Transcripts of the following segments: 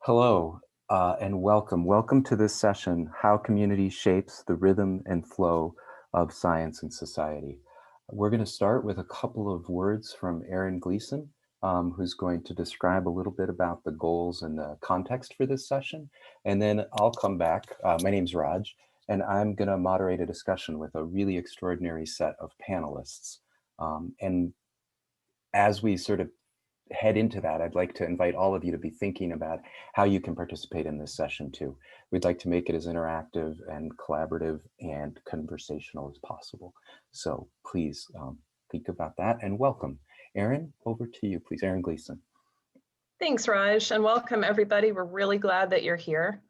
Hello and welcome. Welcome to this session, How Community Shapes the Rhythm and Flow of Science and Society. We're going to start with a couple of words from Erin Gleeson, who's going to describe a little bit about the goals and the context for this session. And then I'll come back. My name's Raj, and I'm going to moderate a discussion with a really extraordinary set of panelists. And as we sort of head into that, I'd like to invite all of you to be thinking about how you can participate in this session too. We'd like to make it as interactive and collaborative and conversational as possible. So please think about that and welcome. Erin, over to you, please. Erin Gleeson. Thanks, Raj, and welcome everybody. We're really glad that you're here.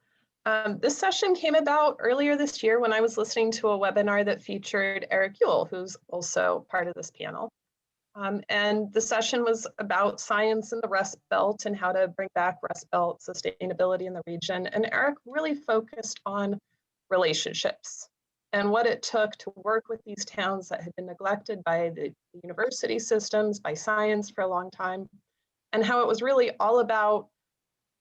This session came about earlier this year when I was listening to a webinar that featured Eric Ewell, who's also part of this panel. And the session was about science in the Rust Belt and how to bring back Rust Belt sustainability in the region. And Eric really focused on relationships and what it took to work with these towns that had been neglected by the university systems, by science for a long time, and how it was really all about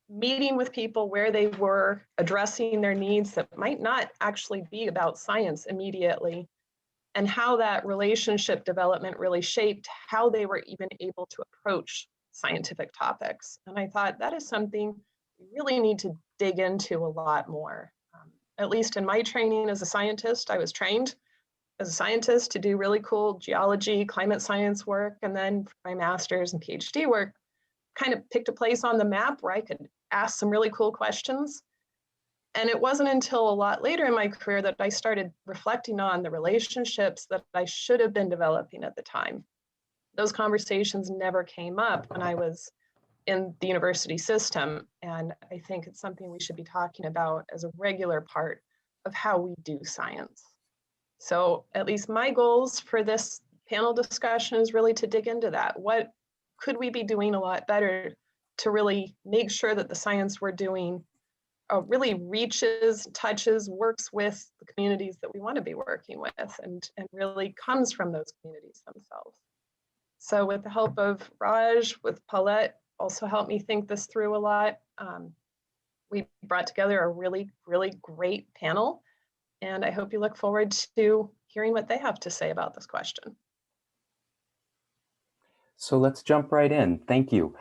meeting with people where they were, addressing their needs that might not actually be about science immediately, and how that relationship development really shaped how they were even able to approach scientific topics. And I thought that is something we really need to dig into a lot more. At least in my training as a scientist, I was trained as a scientist to do really cool geology, climate science work, and then for my master's and PhD work, kind of picked a place on the map where I could ask some really cool questions. And it wasn't until a lot later in my career that I started reflecting on the relationships that I should have been developing at the time. Those conversations never came up when I was in the university system. And I think it's something we should be talking about as a regular part of how we do science. So at least my goals for this panel discussion is really to dig into that. What could we be doing a lot better to really make sure that the science we're doing really reaches, touches, works with the communities that we want to be working with, and really comes from those communities themselves. So with the help of Raj, with Paulette, also helped me think this through a lot. We brought together a really, really great panel, and I hope you look forward to hearing what they have to say about this question. So let's jump right in. Thank you.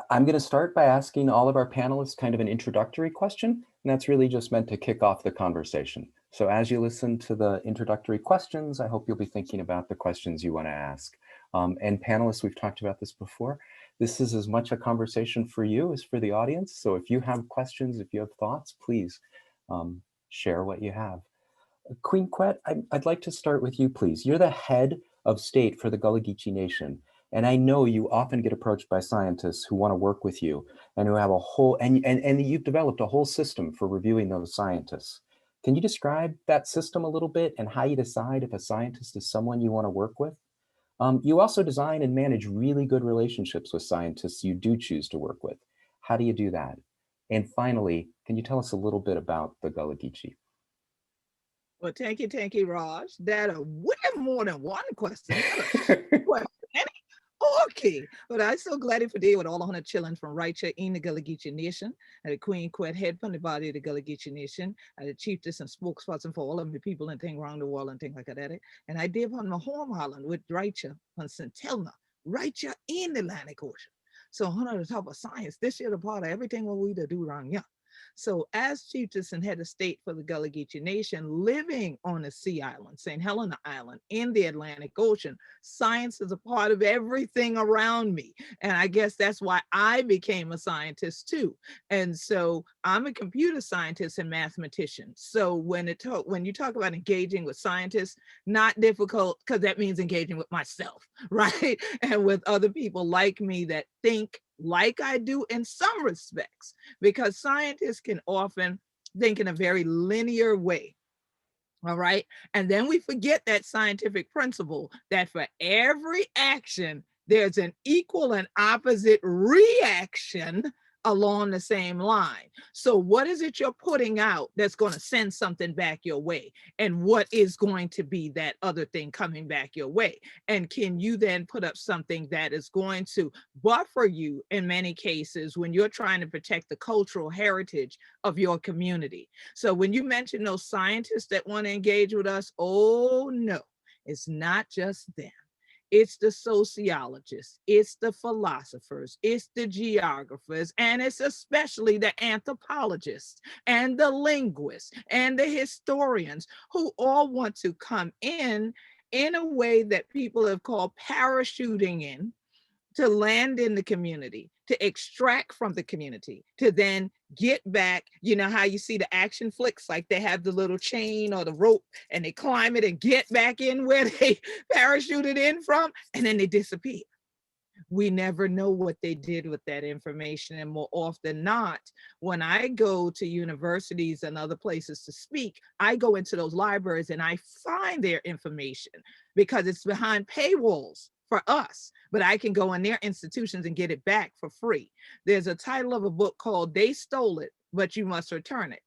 I'm going to start by asking all of our panelists kind of an introductory question, and that's really just meant to kick off the conversation. So as you listen to the introductory questions, I hope you'll be thinking about the questions you want to ask. And panelists, we've talked about this before. This is as much a conversation for you as for the audience. So if you have questions, if you have thoughts, please share what you have. Queen Quet, I'd like to start with you, please. You're the head of state for the Gullah Geechee Nation. And I know you often get approached by scientists who want to work with you and who have a whole, and you've developed a whole system for reviewing those scientists. Can you describe that system a little bit and how you decide if a scientist is someone you want to work with? You also design and manage really good relationships with scientists you do choose to work with. How do you do that? And finally, can you tell us a little bit about the Gullah Geechee? Well, thank you, Raj. That are way more than one question. Okay, but I'm so glad for day with all 100 children from right here in the Gullah Geechee Nation, and the Queen Quet head from the body of the Gullah Geechee Nation, and the chiefess and spokesperson for all of the people and things around the world and things like that. And I did on my home island with right here on St. Helena, right here in the Atlantic Ocean. So on the top of science, this year the part of everything what we do around here. So as chiefess and head of state for the Gullah Geechee Nation, living on a sea island, St. Helena Island, in the Atlantic Ocean, science is a part of everything around me. And I guess that's why I became a scientist too. And so I'm a computer scientist and mathematician. So when you talk about engaging with scientists, not difficult, because that means engaging with myself, right? And with other people like me that think like I do in some respects, because scientists can often think in a very linear way. All right. And then we forget that scientific principle that for every action, there's an equal and opposite reaction along the same line. So what is it you're putting out that's going to send something back your way? And what is going to be that other thing coming back your way? And can you then put up something that is going to buffer you in many cases when you're trying to protect the cultural heritage of your community? So when you mention those scientists that want to engage with us, oh no, it's not just them. It's the sociologists, it's the philosophers, it's the geographers, and it's especially the anthropologists and the linguists and the historians who all want to come in a way that people have called parachuting in, to land in the community, to extract from the community, to then get back. You know how you see the action flicks, like they have the little chain or the rope and they climb it and get back in where they parachuted in from, and then they disappear. We never know what they did with that information. And more often than not, when I go to universities and other places to speak, I go into those libraries and I find their information because it's behind paywalls for us, but I can go in their institutions and get it back for free. There's a title of a book called They Stole It, But You Must Return It.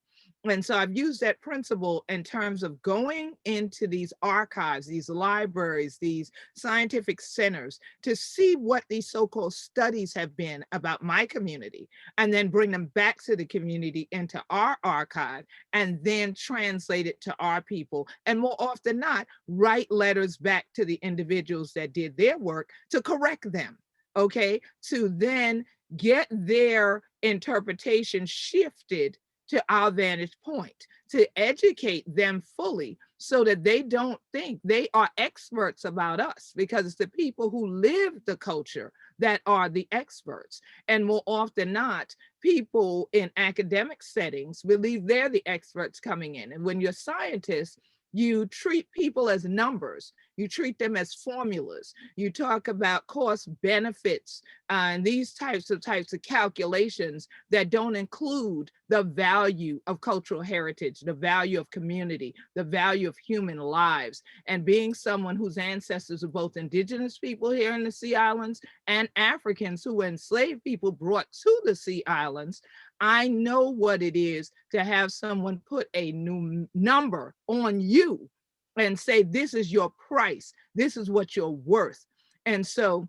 And so I've used that principle in terms of going into these archives, these libraries, these scientific centers to see what these so-called studies have been about my community, and then bring them back to the community into our archive, and then translate it to our people. And more often than not, write letters back to the individuals that did their work to correct them, okay? To then get their interpretation shifted to our vantage point, to educate them fully so that they don't think they are experts about us, because it's the people who live the culture that are the experts. And more often not, people in academic settings believe they're the experts coming in. And when you're scientists, you treat people as numbers. You treat them as formulas. You talk about cost benefits and these types of calculations that don't include the value of cultural heritage, the value of community, the value of human lives. And being someone whose ancestors are both indigenous people here in the Sea Islands and Africans who were enslaved people brought to the Sea Islands, I know what it is to have someone put a new number on you and say, this is your price, this is what you're worth. And so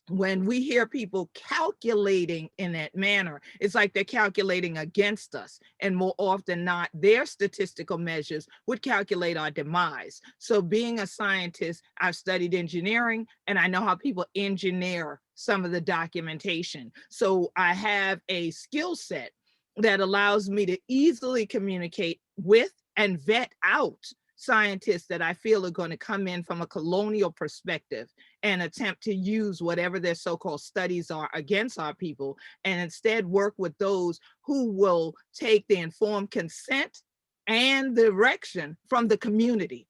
when we hear people calculating in that manner, it's like they're calculating against us. And more often not, their statistical measures would calculate our demise. So being a scientist, I've studied engineering and I know how people engineer some of the documentation. So I have a skill set that allows me to easily communicate with and vet out scientists that I feel are going to come in from a colonial perspective and attempt to use whatever their so-called studies are against our people, and instead work with those who will take the informed consent and direction from the community.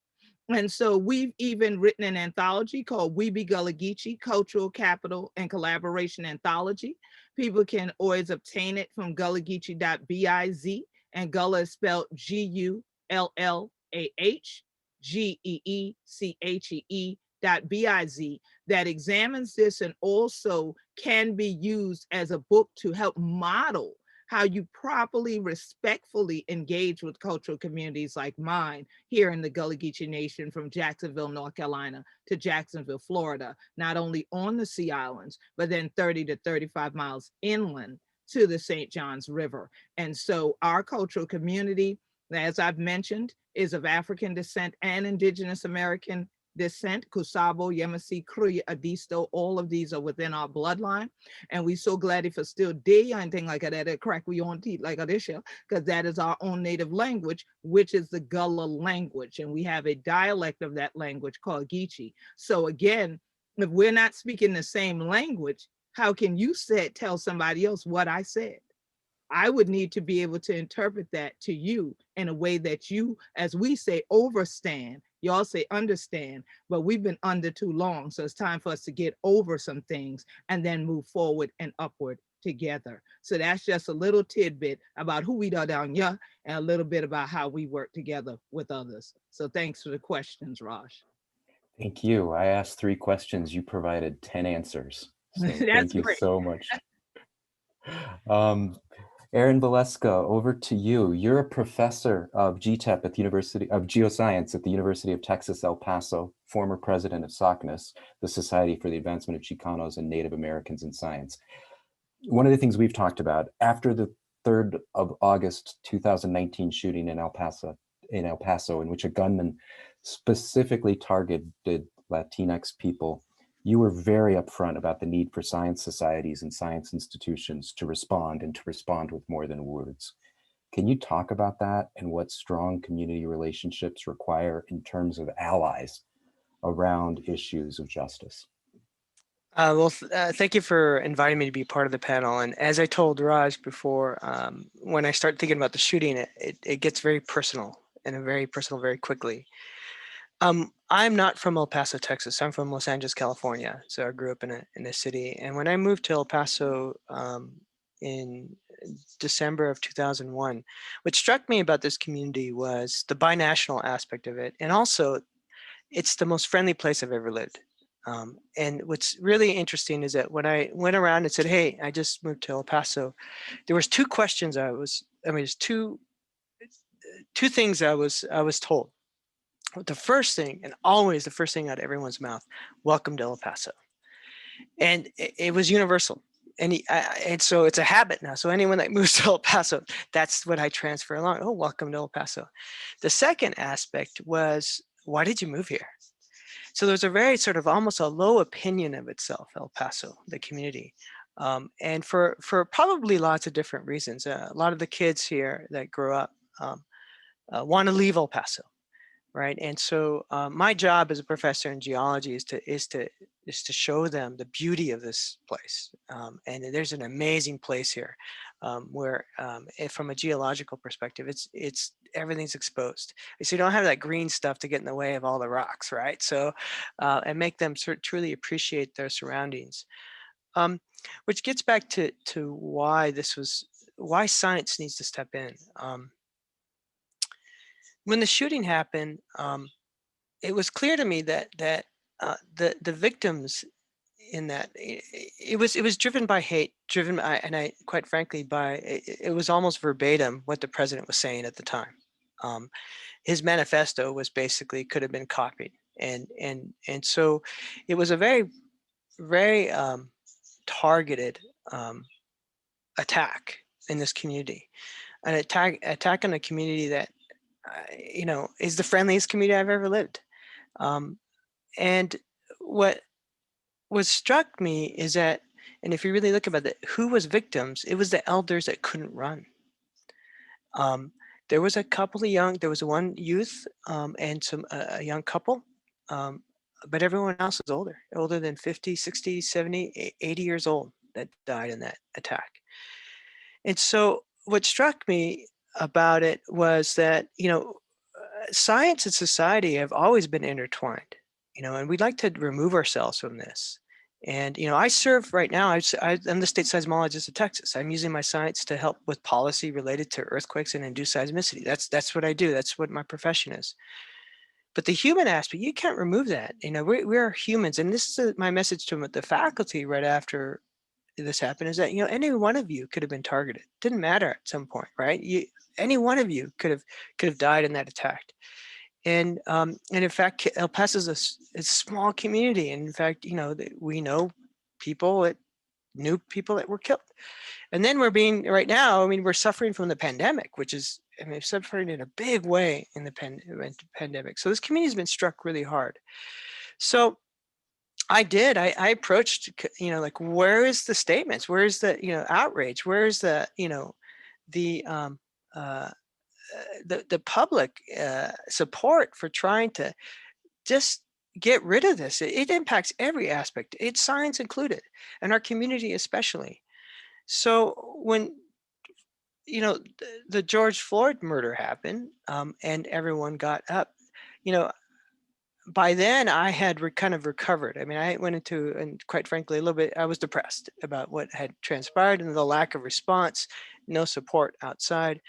And so we've even written an anthology called We Be Gullah Geechee, Cultural Capital and Collaboration Anthology. People can always obtain it from gullahgeechee.biz, and Gullah is spelled GullahGeechee.biz, that examines this and also can be used as a book to help model how you properly, respectfully engage with cultural communities like mine here in the Gullah Geechee Nation, from Jacksonville, North Carolina to Jacksonville, Florida, not only on the Sea Islands, but then 30 to 35 miles inland to the St. Johns River. And so our cultural community, as I've mentioned, is of African descent and Indigenous American descent. Kusabo, Yemisi, Cree, Adisto, all of these are within our bloodline. And we so glad if it's still day and thing like that, crack we on teeth like Adisha, because that is our own native language, which is the Gullah language. And we have a dialect of that language called Geechee. So again, if we're not speaking the same language, how can you tell somebody else what I said? I would need to be able to interpret that to you in a way that you, as we say, overstand. Y'all say understand, but we've been under too long. So it's time for us to get over some things and then move forward and upward together. So that's just a little tidbit about who we are down here and a little bit about how we work together with others. So thanks for the questions, Raj. Thank you. I asked 3 questions. You provided 10 answers. So That's thank you great. so much. Erin Velasco, over to you. You're a professor of GTEP at the University of Geoscience at the University of Texas, El Paso, former president of SOCNUS, the Society for the Advancement of Chicanos and Native Americans in Science. One of the things we've talked about after the 3rd of August 2019 shooting in El Paso, in which a gunman specifically targeted Latinx people, you were very upfront about the need for science societies and science institutions to respond, and to respond with more than words. Can you talk about that and what strong community relationships require in terms of allies around issues of justice? Thank you for inviting me to be part of the panel. And as I told Raj before, when I start thinking about the shooting, it gets very personal, and very personal very quickly. I'm not from El Paso, Texas. I'm from Los Angeles, California. So I grew up in a city. And when I moved to El Paso in December of 2001, what struck me about this community was the binational aspect of it. And also, it's the most friendly place I've ever lived. And what's really interesting is that when I went around and said, hey, I just moved to El Paso, there was two questions there's two things I was told. The first thing, and always the first thing out of everyone's mouth, welcome to El Paso. And it was universal. And so it's a habit now. So anyone that moves to El Paso, that's what I transfer along. Oh, welcome to El Paso. The second aspect was, why did you move here? So there's a very sort of almost a low opinion of itself, El Paso, the community. And for probably lots of different reasons. A lot of the kids here that grow up want to leave El Paso. Right, and so my job as a professor in geology is to show them the beauty of this place, and there's an amazing place here, where from a geological perspective, it's everything's exposed. So you don't have that green stuff to get in the way of all the rocks, right? So and make them truly appreciate their surroundings, which gets back to why science needs to step in. When the shooting happened, it was clear to me that the victims in that it was driven by hate, quite frankly it was almost verbatim what the president was saying at the time. His manifesto was basically could have been copied, and so it was a very targeted attack in this community, an attack on a community that is the friendliest community I've ever lived. And what struck me is that, and if you really look about it, who was victims? It was the elders that couldn't run. There was one youth and a young couple, but everyone else was older than 50, 60, 70, 80 years old that died in that attack. And so what struck me about it was that, science and society have always been intertwined, and we'd like to remove ourselves from this. And, I serve right now, I'm the state seismologist of Texas. I'm using my science to help with policy related to earthquakes and induced seismicity. That's what I do. That's what my profession is. But the human aspect, you can't remove that. We're humans. And this is my message to the faculty right after this happened, is that, any one of you could have been targeted. Didn't matter at some point, right? Any one of you could have died in that attack. And in fact, El Paso is a small community. And in fact, we know people that knew people that were killed. And then we're suffering from the pandemic, which is, suffering in a big way in the pandemic. So this community has been struck really hard. So I approached, where is the statements? Where is the, outrage? Where is the, the public support for trying to just get rid of this? It impacts every aspect, it's science included, and our community especially. So when the George Floyd murder happened, and everyone got up, by then I had kind of recovered. I went into, and quite frankly, a little bit, I was depressed about what had transpired and the lack of response, no support outside.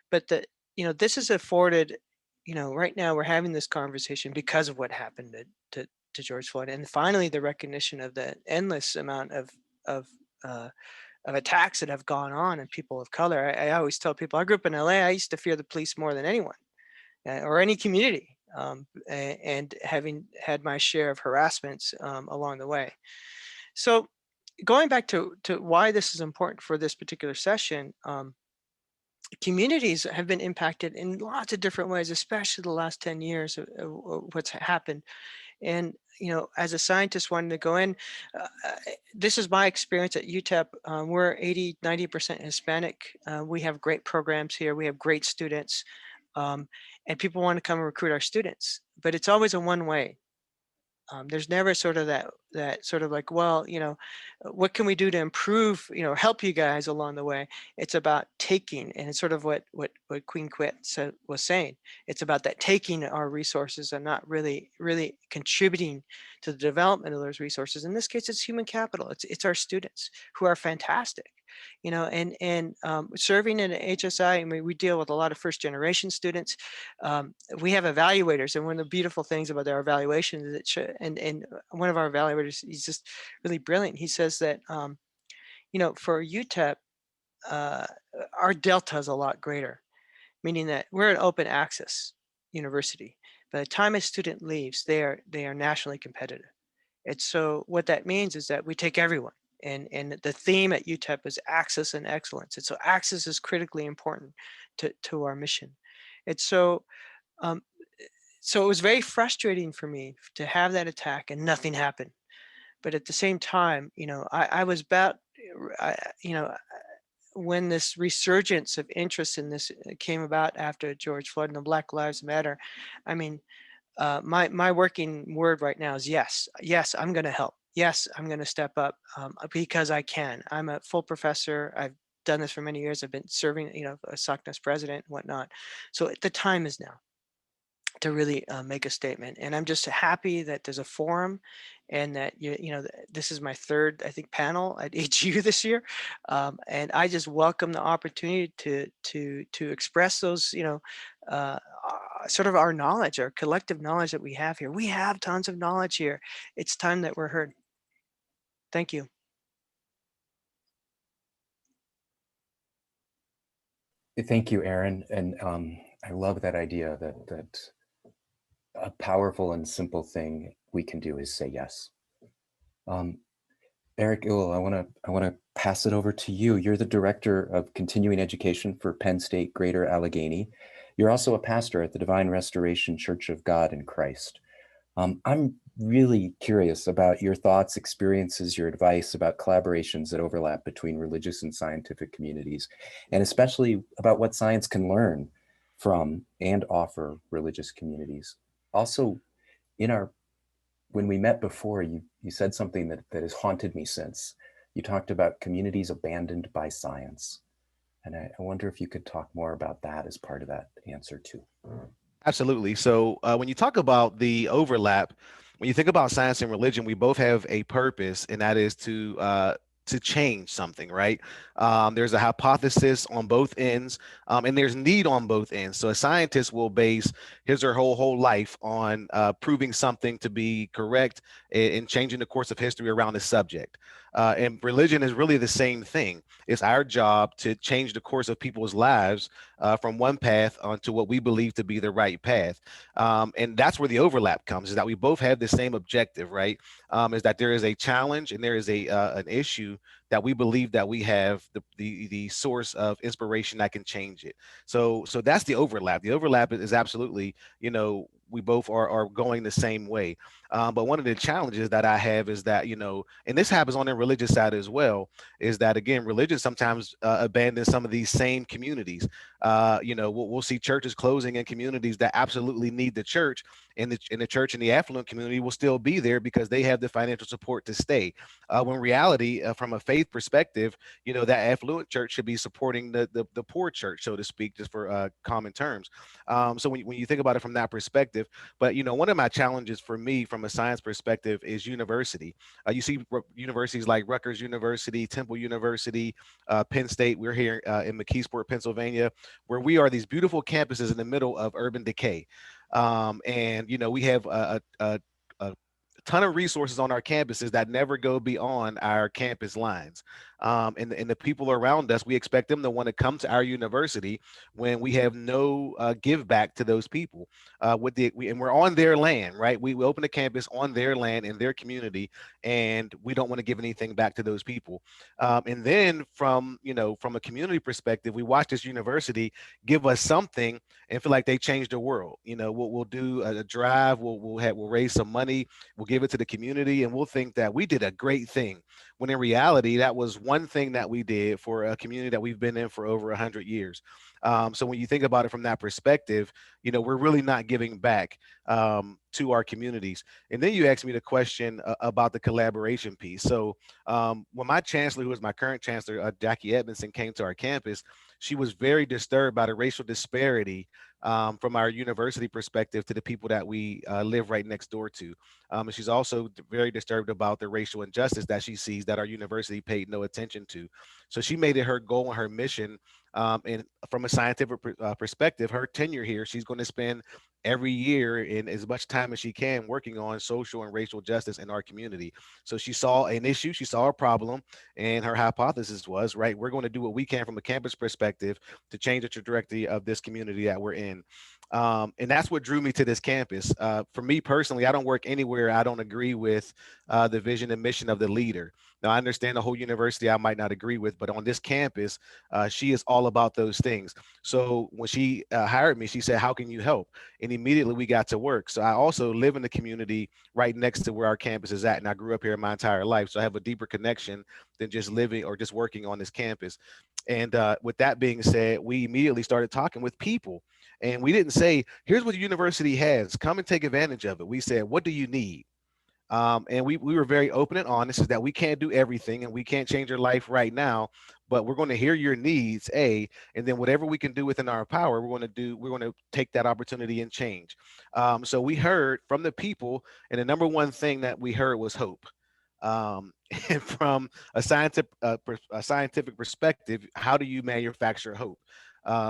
But this is afforded, right now we're having this conversation because of what happened to George Floyd. And finally, the recognition of the endless amount of of attacks that have gone on and people of color. I always tell people, I grew up in LA, I used to fear the police more than anyone or any community, and having had my share of harassments along the way. So going back to why this is important for this particular session, communities have been impacted in lots of different ways, especially the last 10 years of what's happened. And, as a scientist wanting to go in, this is my experience at UTEP. We're 80–90% Hispanic. We have great programs here. We have great students, and people want to come and recruit our students, but it's always a one way. There's never sort of that sort of like, well, what can we do to improve, help you guys along the way? It's about taking, and it's sort of what Queen Quet was saying. It's about that taking our resources and not really contributing to the development of those resources. In this case, it's human capital. It's our students who are fantastic. And serving in an HSI, I mean, we deal with a lot of first generation students. We have evaluators, and one of the beautiful things about our evaluations is that, and one of our evaluators, he's just really brilliant. He says that, for UTEP, our delta is a lot greater, meaning that we're an open access university. By the time a student leaves, they are nationally competitive. And so what that means is that we take everyone. And the theme at UTEP is access and excellence. And so access is critically important to our mission. And so, so it was very frustrating for me to have that attack and nothing happened. But at the same time, I was about, when this resurgence of interest in this came about after George Floyd and the Black Lives Matter, I mean, my working word right now is yes. Yes, I'm going to help. Yes, I'm going to step up because I can. I'm a full professor. I've done this for many years. I've been serving, a SOCNAS president and whatnot. So the time is now to really make a statement. And I'm just happy that there's a forum, and that this is my third, I think, panel at HU this year, and I just welcome the opportunity to express those, sort of our knowledge, our collective knowledge that we have here. We have tons of knowledge here. It's time that we're heard. Thank you. Thank you, Erin. And I love that idea that a powerful and simple thing we can do is say yes. Eric Ewell, I want to pass it over to you. You're the Director of Continuing Education for Penn State Greater Allegheny. You're also a pastor at the Divine Restoration Church of God in Christ. I'm really curious about your thoughts, experiences, your advice about collaborations that overlap between religious and scientific communities, and especially about what science can learn from and offer religious communities. Also, when we met before, you said something that has haunted me since. You talked about communities abandoned by science. And I wonder if you could talk more about that as part of that answer too. Absolutely. So when you talk about the overlap, when you think about science and religion, we both have a purpose, and that is to change something, right? There's a hypothesis on both ends, and there's need on both ends. So a scientist will base his or her whole life on proving something to be correct and changing the course of history around the subject. And religion is really the same thing. It's our job to change the course of people's lives from one path onto what we believe to be the right path. And that's where the overlap comes, is that we both have the same objective, right? Is that there is a challenge and there is an issue that we believe that we have the source of inspiration that can change it. So that's the overlap. The overlap is absolutely, we both are going the same way. But one of the challenges that I have is that, and this happens on the religious side as well, is that, again, religion sometimes abandons some of these same communities. We'll see churches closing in communities that absolutely need the church, and the church in the affluent community will still be there because they have the financial support to stay. When reality, from a faith perspective, that affluent church should be supporting the poor church, so to speak, just for common terms. So when you think about it from that perspective, but one of my challenges for me from a science perspective is university. You see universities like Rutgers University, Temple University, Penn State. We're here in McKeesport, Pennsylvania, where we are these beautiful campuses in the middle of urban decay. And we have a ton of resources on our campuses that never go beyond our campus lines. And the people around us, we expect them to want to come to our university when we have no give back to those people. And we're on their land, right? We open a campus on their land in their community, and we don't want to give anything back to those people. And then from a community perspective, we watch this university give us something and feel like they changed the world. We'll do a drive, we'll raise some money, we'll give it to the community, and we'll think that we did a great thing, when in reality that was one thing that we did for a community that we've been in for over 100 years. So when you think about it from that perspective, we're really not giving back to our communities. And then you asked me the question about the collaboration piece. So when my chancellor, who was my current chancellor, Jackie Edmondson, came to our campus, she was very disturbed by the racial disparity from our university perspective to the people that we live right next door to. And she's also very disturbed about the racial injustice that she sees that our university paid no attention to. So she made it her goal and her mission. And from a scientific perspective, her tenure here, she's going to spend every year in as much time as she can working on social and racial justice in our community. So she saw an issue, she saw a problem, and her hypothesis was, right, we're going to do what we can from a campus perspective to change the trajectory of this community that we're in. And that's what drew me to this campus. For me personally, I don't work anywhere I don't agree with the vision and mission of the leader. Now, I understand the whole university I might not agree with, but on this campus, she is all about those things. So when she hired me, she said, how can you help? And immediately we got to work. So I also live in the community right next to where our campus is at. And I grew up here my entire life. So I have a deeper connection than just living or just working on this campus. And with that being said, we immediately started talking with people. And we didn't say, here's what the university has, come and take advantage of it. We said, what do you need? And we were very open and honest, is that we can't do everything and we can't change your life right now, but we're going to hear your needs, and then whatever we can do within our power, we're going to take that opportunity and change. So we heard from the people, and the number one thing that we heard was hope. And from a scientific perspective, how do you manufacture hope?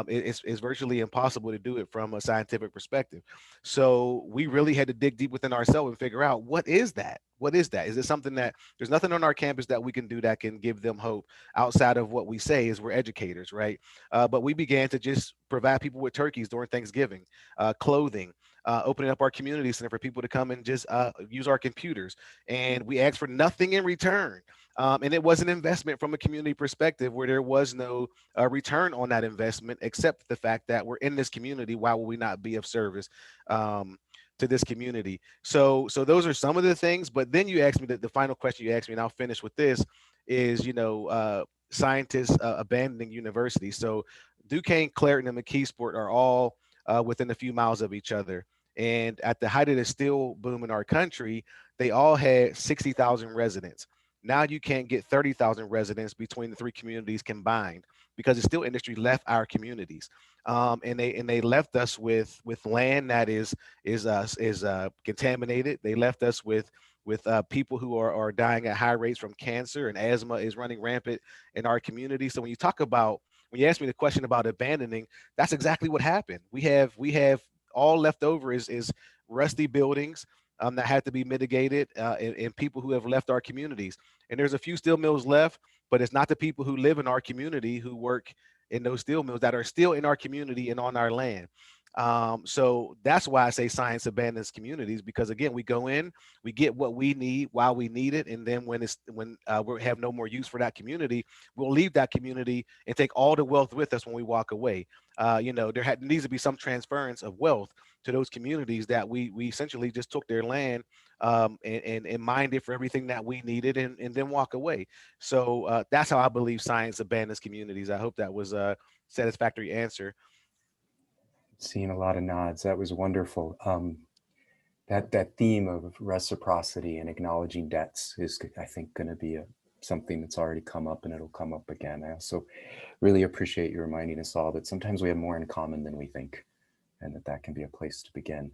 It's virtually impossible to do it from a scientific perspective. So we really had to dig deep within ourselves and figure out, what is that? What is that? Is it something that there's nothing on our campus that we can do that can give them hope outside of what we say is we're educators, right? But we began to just provide people with turkeys during Thanksgiving, clothing, opening up our community center for people to come and just use our computers. And we asked for nothing in return. And it was an investment from a community perspective where there was no return on that investment, except the fact that we're in this community. Why will we not be of service to this community? So those are some of the things. But then you asked me the final question you asked me, and I'll finish with this, is, scientists abandoning universities. So Duquesne, Clairton, and McKeesport are all within a few miles of each other. And at the height of the steel boom in our country, they all had 60,000 residents. Now you can't get 30,000 residents between the three communities combined, because the steel industry left our communities, and they left us with land that is contaminated. They left us with people who are dying at high rates from cancer, and asthma is running rampant in our community. So when you ask me the question about abandoning, that's exactly what happened. We have all left over is rusty buildings that had to be mitigated, and people who have left our communities. And there's a few steel mills left, but it's not the people who live in our community who work in those steel mills that are still in our community and on our land. So that's why I say science abandons communities, because again, we go in, we get what we need while we need it, and then when we have no more use for that community, we'll leave that community and take all the wealth with us when we walk away. There needs to be some transference of wealth to those communities that we essentially just took their land and mined it for everything that we needed, and then walk away. So that's how I believe science abandons communities. I hope that was a satisfactory answer. Seeing a lot of nods. That was wonderful. That theme of reciprocity and acknowledging debts is, I think, going to be something that's already come up, and it'll come up again. I also really appreciate you reminding us all that sometimes we have more in common than we think, and that can be a place to begin.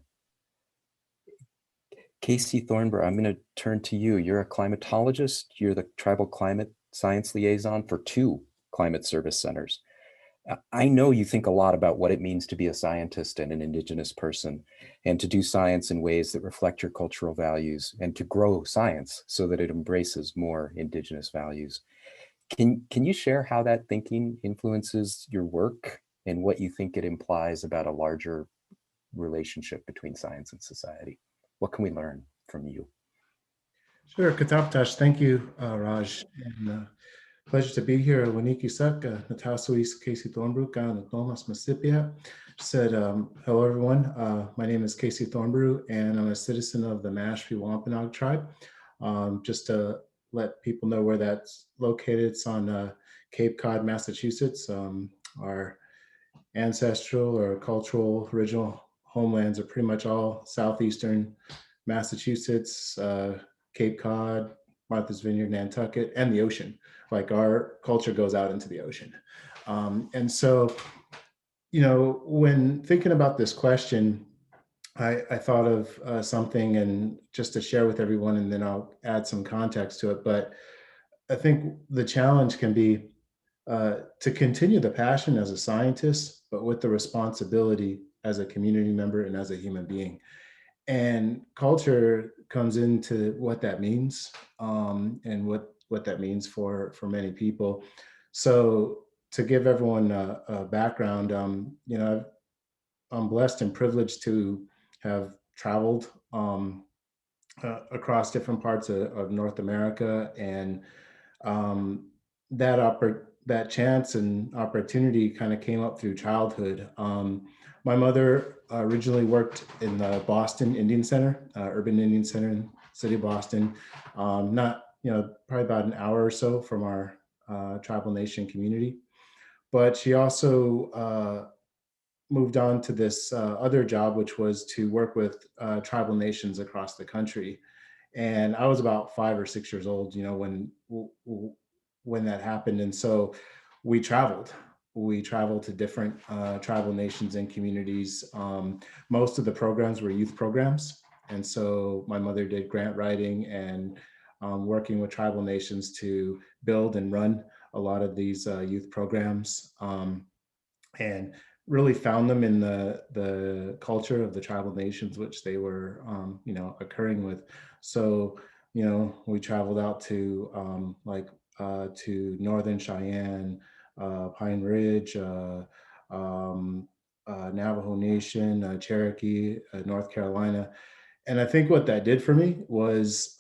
Casey Thornbrugh, I'm going to turn to you. You're a climatologist. You're the tribal climate science liaison for 2 climate service centers. I know you think a lot about what it means to be a scientist and an indigenous person, and to do science in ways that reflect your cultural values, and to grow science so that it embraces more indigenous values. Can you share how that thinking influences your work and what you think it implies about a larger relationship between science and society? What can we learn from you? Sure, Kataptash. Thank you, Raj. And, pleasure to be here. Waniki Sak, Natasuis Casey Thornbrugh, Thomas Masipia. Said, hello everyone. My name is Casey Thornbrugh and I'm a citizen of the Mashpee Wampanoag tribe. Just to let people know where that's located, it's on Cape Cod, Massachusetts. Our ancestral or cultural original homelands are pretty much all southeastern Massachusetts, Cape Cod, Martha's Vineyard, Nantucket, and the ocean. Like our culture goes out into the ocean. And so, you know, when thinking about this question, I thought of something, and just to share with everyone, and then I'll add some context to it. But I think the challenge can be to continue the passion as a scientist, but with the responsibility as a community member and as a human being. And culture comes into what that means, and what that means for many people. So to give everyone a background, you know, I'm blessed and privileged to have traveled across different parts of North America, and um, that chance and opportunity kind of came up through childhood. My mother originally worked in the Boston Indian Center, Urban Indian Center in the city of Boston, not, you know, probably about an hour or so from our tribal nation community. But she also moved on to this other job, which was to work with tribal nations across the country. And I was about 5 or 6 years old, you know, when that happened. And so we traveled. We traveled to different tribal nations and communities. Most of the programs were youth programs. And so my mother did grant writing and working with tribal nations to build and run a lot of these youth programs. And really found them in the culture of the tribal nations which they were you know, occurring with. So, you know, we traveled out to to Northern Cheyenne, Pine Ridge, Navajo Nation, Cherokee, North Carolina. And I think what that did for me was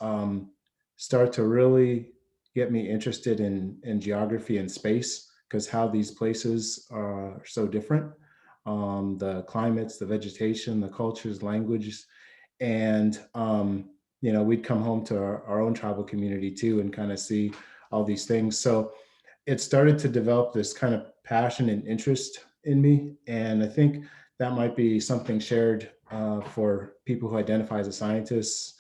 start to really get me interested in geography and space, because how these places are so different, the climates, the vegetation, the cultures, languages. And, you know, we'd come home to our own tribal community too and kind of see all these things. So it started to develop this kind of passion and interest in me. And I think that might be something shared for people who identify as a scientist.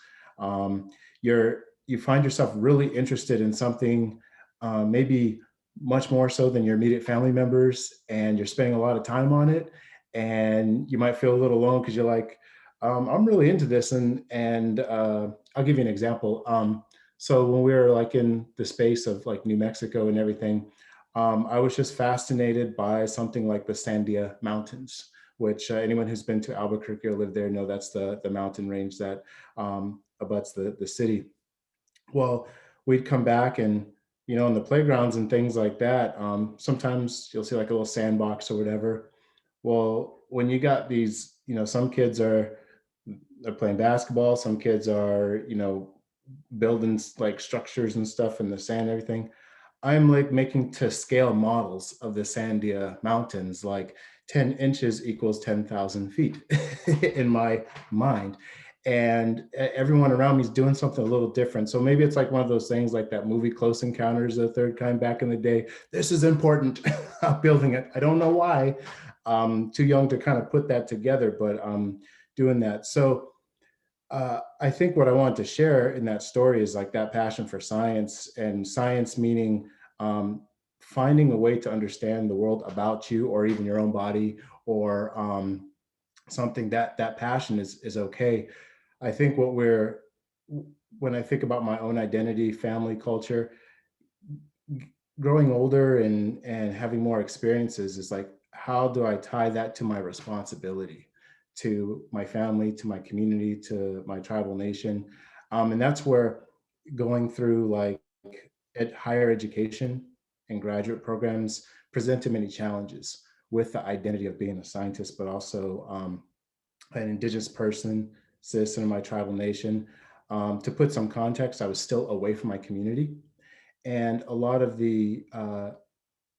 You find yourself really interested in something, maybe much more so than your immediate family members, and you're spending a lot of time on it. And you might feel a little alone because you're like, I'm really into this. And I'll give you an example. So when we were like in the space of like New Mexico and everything, I was just fascinated by something like the Sandia Mountains, which anyone who's been to Albuquerque or lived there know that's the mountain range that abuts the city. Well, we'd come back and, you know, in the playgrounds and things like that, sometimes you'll see like a little sandbox or whatever. Well, when you got these, you know, some kids they're playing basketball, some kids are, you know, building like structures and stuff in the sand and everything. I'm like making to scale models of the Sandia Mountains, like 10 inches equals 10,000 feet in my mind. And everyone around me is doing something a little different. So maybe it's like one of those things like that movie Close Encounters of the Third Kind back in the day. This is important. I'm building it. I don't know why. Too young to kind of put that together, but doing that. So I think what I wanted to share in that story is like that passion for science, and science meaning finding a way to understand the world about you or even your own body, or something that passion is okay. I think when I think about my own identity, family, culture, growing older and having more experiences is like, how do I tie that to my responsibility, to my family, to my community, to my tribal nation? And that's where going through like higher education and graduate programs presented many challenges with the identity of being a scientist, but also an indigenous person, citizen of my tribal nation. To put some context, I was still away from my community. And a lot of the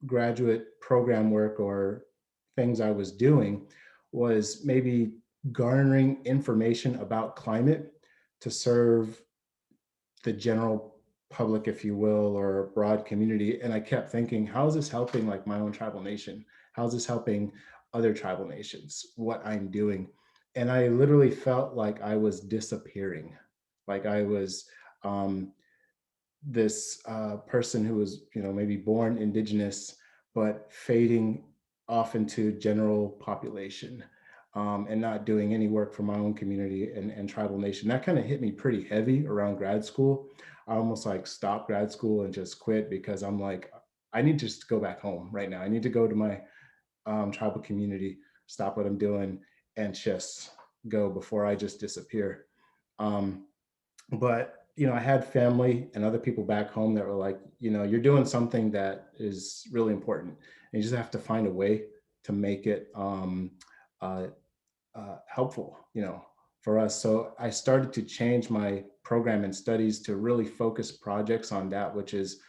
graduate program work or things I was doing was maybe garnering information about climate to serve the general public, if you will, or broad community. And I kept thinking, how is this helping like my own tribal nation? How is this helping other tribal nations, what I'm doing? And I literally felt like I was disappearing. Like I was this person who was, maybe born indigenous, but fading off into general population, and not doing any work for my own community and tribal nation. That kind of hit me pretty heavy around grad school. I almost like stopped grad school and just quit because I'm like, I need to just go back home right now. I need to go to my tribal community, stop what I'm doing, and just go before I just disappear. Um, but I had family and other people back home that were like, you're doing something that is really important, and you just have to find a way to make it uh, helpful, for us. So I started to change my program and studies to really focus projects on that which is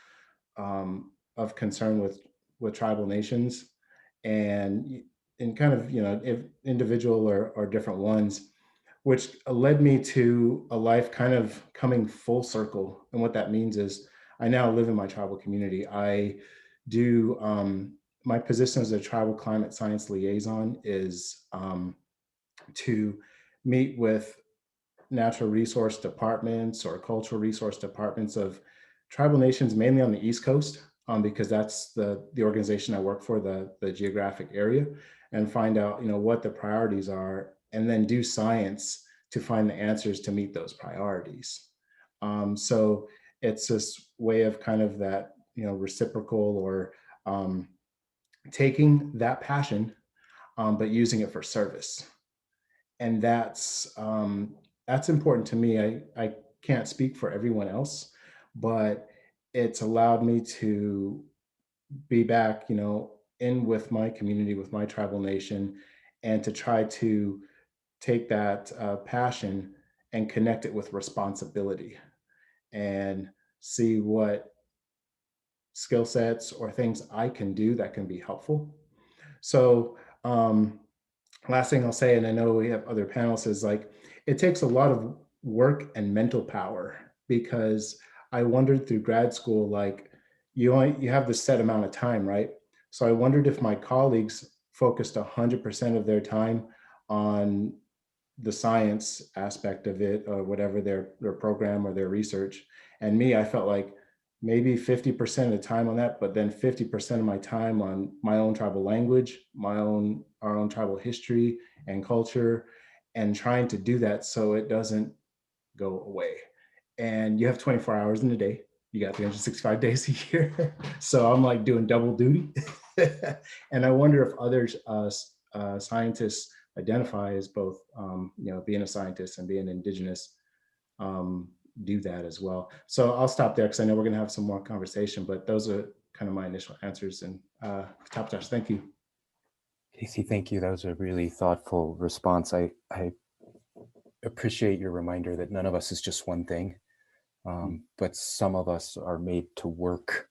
of concern with tribal nations, and kind of if individual or different ones, which led me to a life kind of coming full circle. And what that means is I now live in my tribal community. I do my position as a tribal climate science liaison is to meet with natural resource departments or cultural resource departments of tribal nations, mainly on the East Coast, because that's the organization I work for, the geographic area, and find out what the priorities are, and then do science to find the answers to meet those priorities. So it's this way of kind of that reciprocal or taking that passion, but using it for service. And that's important to me. I can't speak for everyone else, but it's allowed me to be back, in with my community, with my tribal nation, and to try to take that passion and connect it with responsibility, and see what skill sets or things I can do that can be helpful. So last thing I'll say, and I know we have other panelists, is like, it takes a lot of work and mental power, because I wondered through grad school, like you have this set amount of time, right? So I wondered if my colleagues focused 100% of their time on the science aspect of it, or whatever their program or their research. And me, I felt like maybe 50% of the time on that, but then 50% of my time on my own tribal language, our own tribal history and culture, and trying to do that so it doesn't go away. And you have 24 hours in a day. You got 365 days a year. So I'm like doing double duty. And I wonder if others, scientists, identify as both, being a scientist and being indigenous, do that as well. So I'll stop there because I know we're going to have some more conversation, but those are kind of my initial answers. And Taptash, thank you. Casey, thank you. That was a really thoughtful response. I appreciate your reminder that none of us is just one thing, but some of us are made to work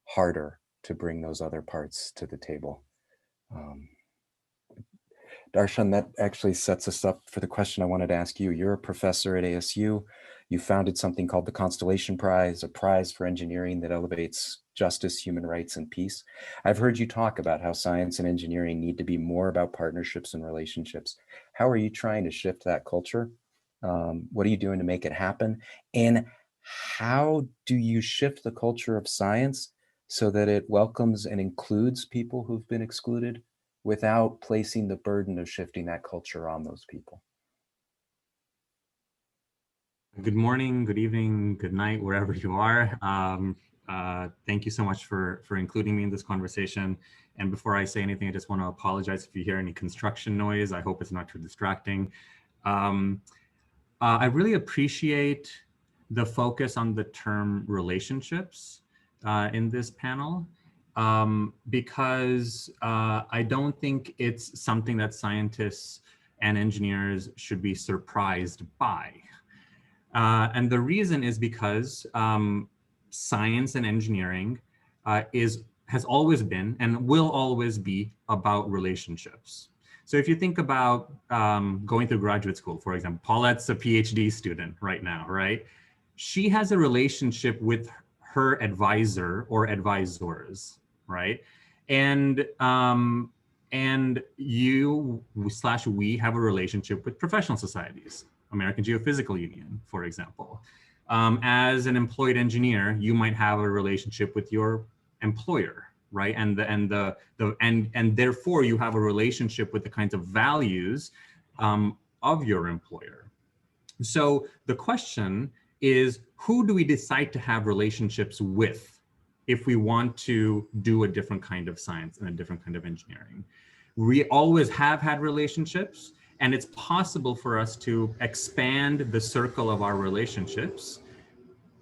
harder to bring those other parts to the table. Darshan, that actually sets us up for the question I wanted to ask you. You're a professor at ASU. You founded something called the Constellation Prize, a prize for engineering that elevates justice, human rights, and peace. I've heard you talk about how science and engineering need to be more about partnerships and relationships. How are you trying to shift that culture? What are you doing to make it happen? And how do you shift the culture of science so that it welcomes and includes people who've been excluded, without placing the burden of shifting that culture on those people? Good morning, good evening, good night, wherever you are. Thank you so much for including me in this conversation. And before I say anything, I just want to apologize if you hear any construction noise. I hope it's not too distracting. I really appreciate the focus on the term relationships in this panel, because I don't think it's something that scientists and engineers should be surprised by. And the reason is because science and engineering has always been and will always be about relationships. So if you think about going through graduate school, for example, Paulette's a PhD student right now, right? She has a relationship with her advisor or advisors, right? And you/we have a relationship with professional societies, American Geophysical Union, for example. As an employed engineer, you might have a relationship with your employer, right? And therefore you have a relationship with the kinds of values of your employer. So the question is, who do we decide to have relationships with if we want to do a different kind of science and a different kind of engineering? We always have had relationships, and it's possible for us to expand the circle of our relationships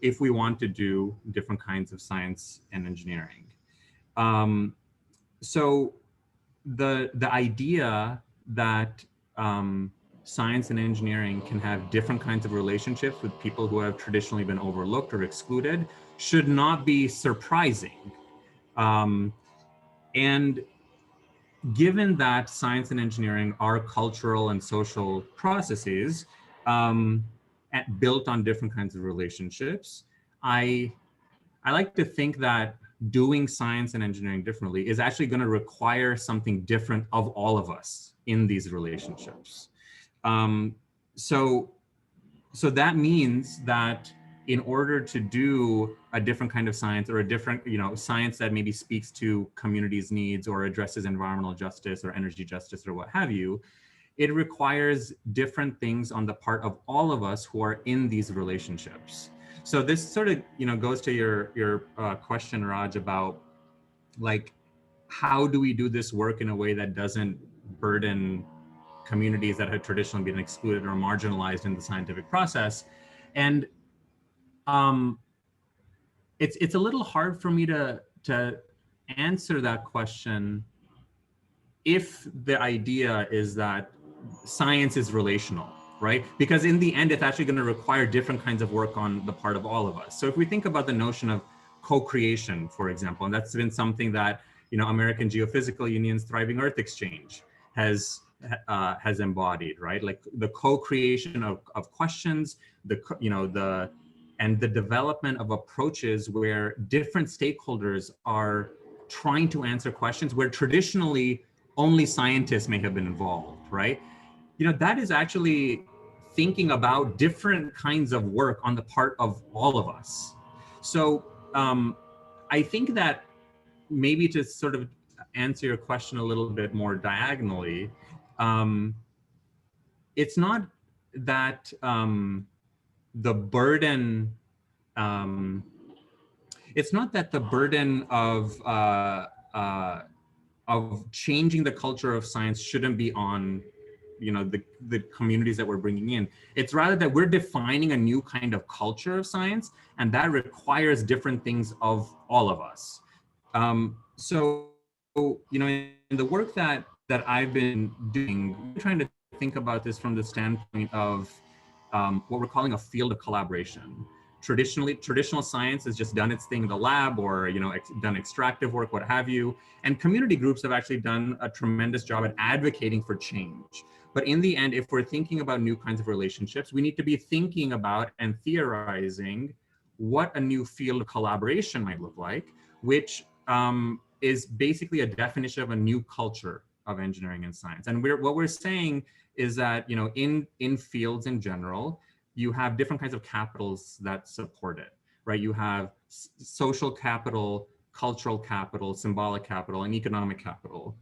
if we want to do different kinds of science and engineering. So the idea that science and engineering can have different kinds of relationships with people who have traditionally been overlooked or excluded should not be surprising. And given that science and engineering are cultural and social processes built on different kinds of relationships, I like to think that doing science and engineering differently is actually going to require something different of all of us in these relationships. So that means that in order to do a different kind of science or a different, science that maybe speaks to communities' needs or addresses environmental justice or energy justice or what have you, it requires different things on the part of all of us who are in these relationships. So this sort of, goes to your question, Raj, about like, how do we do this work in a way that doesn't burden communities that have traditionally been excluded or marginalized in the scientific process? And it's a little hard for me to answer that question if the idea is that science is relational, right? Because in the end, it's actually going to require different kinds of work on the part of all of us. So if we think about the notion of co-creation, for example, and that's been something that, American Geophysical Union's Thriving Earth Exchange has embodied, right? Like the co-creation of questions, and the development of approaches where different stakeholders are trying to answer questions where traditionally only scientists may have been involved, right? That is actually thinking about different kinds of work on the part of all of us. So I think that maybe to sort of answer your question a little bit more diagonally, it's not that the burden, it's not that the burden of changing the culture of science shouldn't be on, the communities that we're bringing in. It's rather that we're defining a new kind of culture of science, and that requires different things of all of us. So, in the work that I've been doing, I'm trying to think about this from the standpoint of what we're calling a field of collaboration. Traditional science has just done its thing in the lab or, done extractive work, what have you. And community groups have actually done a tremendous job at advocating for change. But in the end, if we're thinking about new kinds of relationships, we need to be thinking about and theorizing what a new field of collaboration might look like, which is basically a definition of a new culture of engineering and science. And what we're saying is that, in fields in general, you have different kinds of capitals that support it, right? You have social capital, cultural capital, symbolic capital, and economic capital.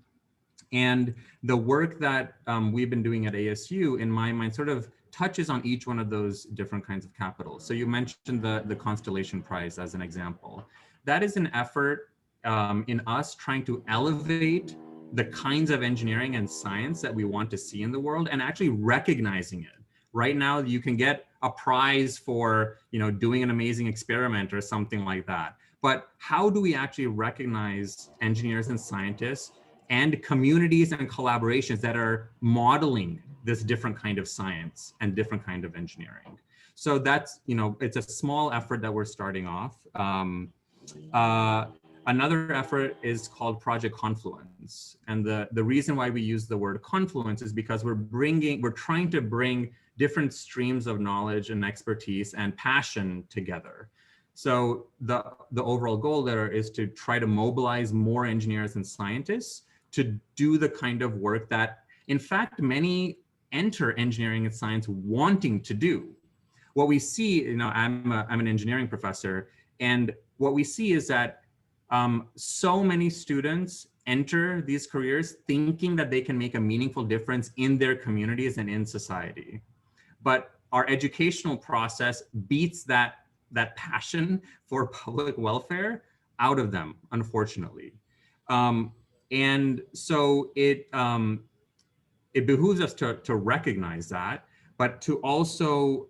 And the work that we've been doing at ASU, in my mind, sort of touches on each one of those different kinds of capitals. So you mentioned the Constellation Prize as an example. that is an effort in us trying to elevate the kinds of engineering and science that we want to see in the world and actually recognizing it. Right now, you can get a prize for, you know, doing an amazing experiment or something like that. But how do we actually recognize engineers and scientists and communities and collaborations that are modeling this different kind of science and different kind of engineering? So that's, you know, it's a small effort that we're starting off. Another effort is called Project Confluence. And the reason why we use the word confluence is because we're trying to bring different streams of knowledge and expertise and passion together. So the overall goal there is to try to mobilize more engineers and scientists to do the kind of work that, in fact, many enter engineering and science wanting to do. What we see, you know, I'm an engineering professor, and what we see is that so many students enter these careers thinking that they can make a meaningful difference in their communities and in society. But our educational process beats that passion for public welfare out of them, unfortunately. And so it behooves us to recognize that, but to also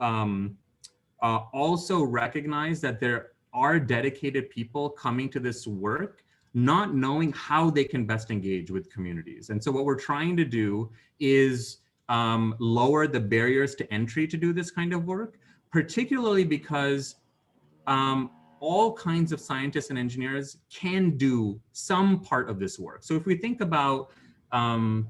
recognize that there are dedicated people coming to this work not knowing how they can best engage with communities. And so what we're trying to do is lower the barriers to entry to do this kind of work, particularly because all kinds of scientists and engineers can do some part of this work. So if we think about the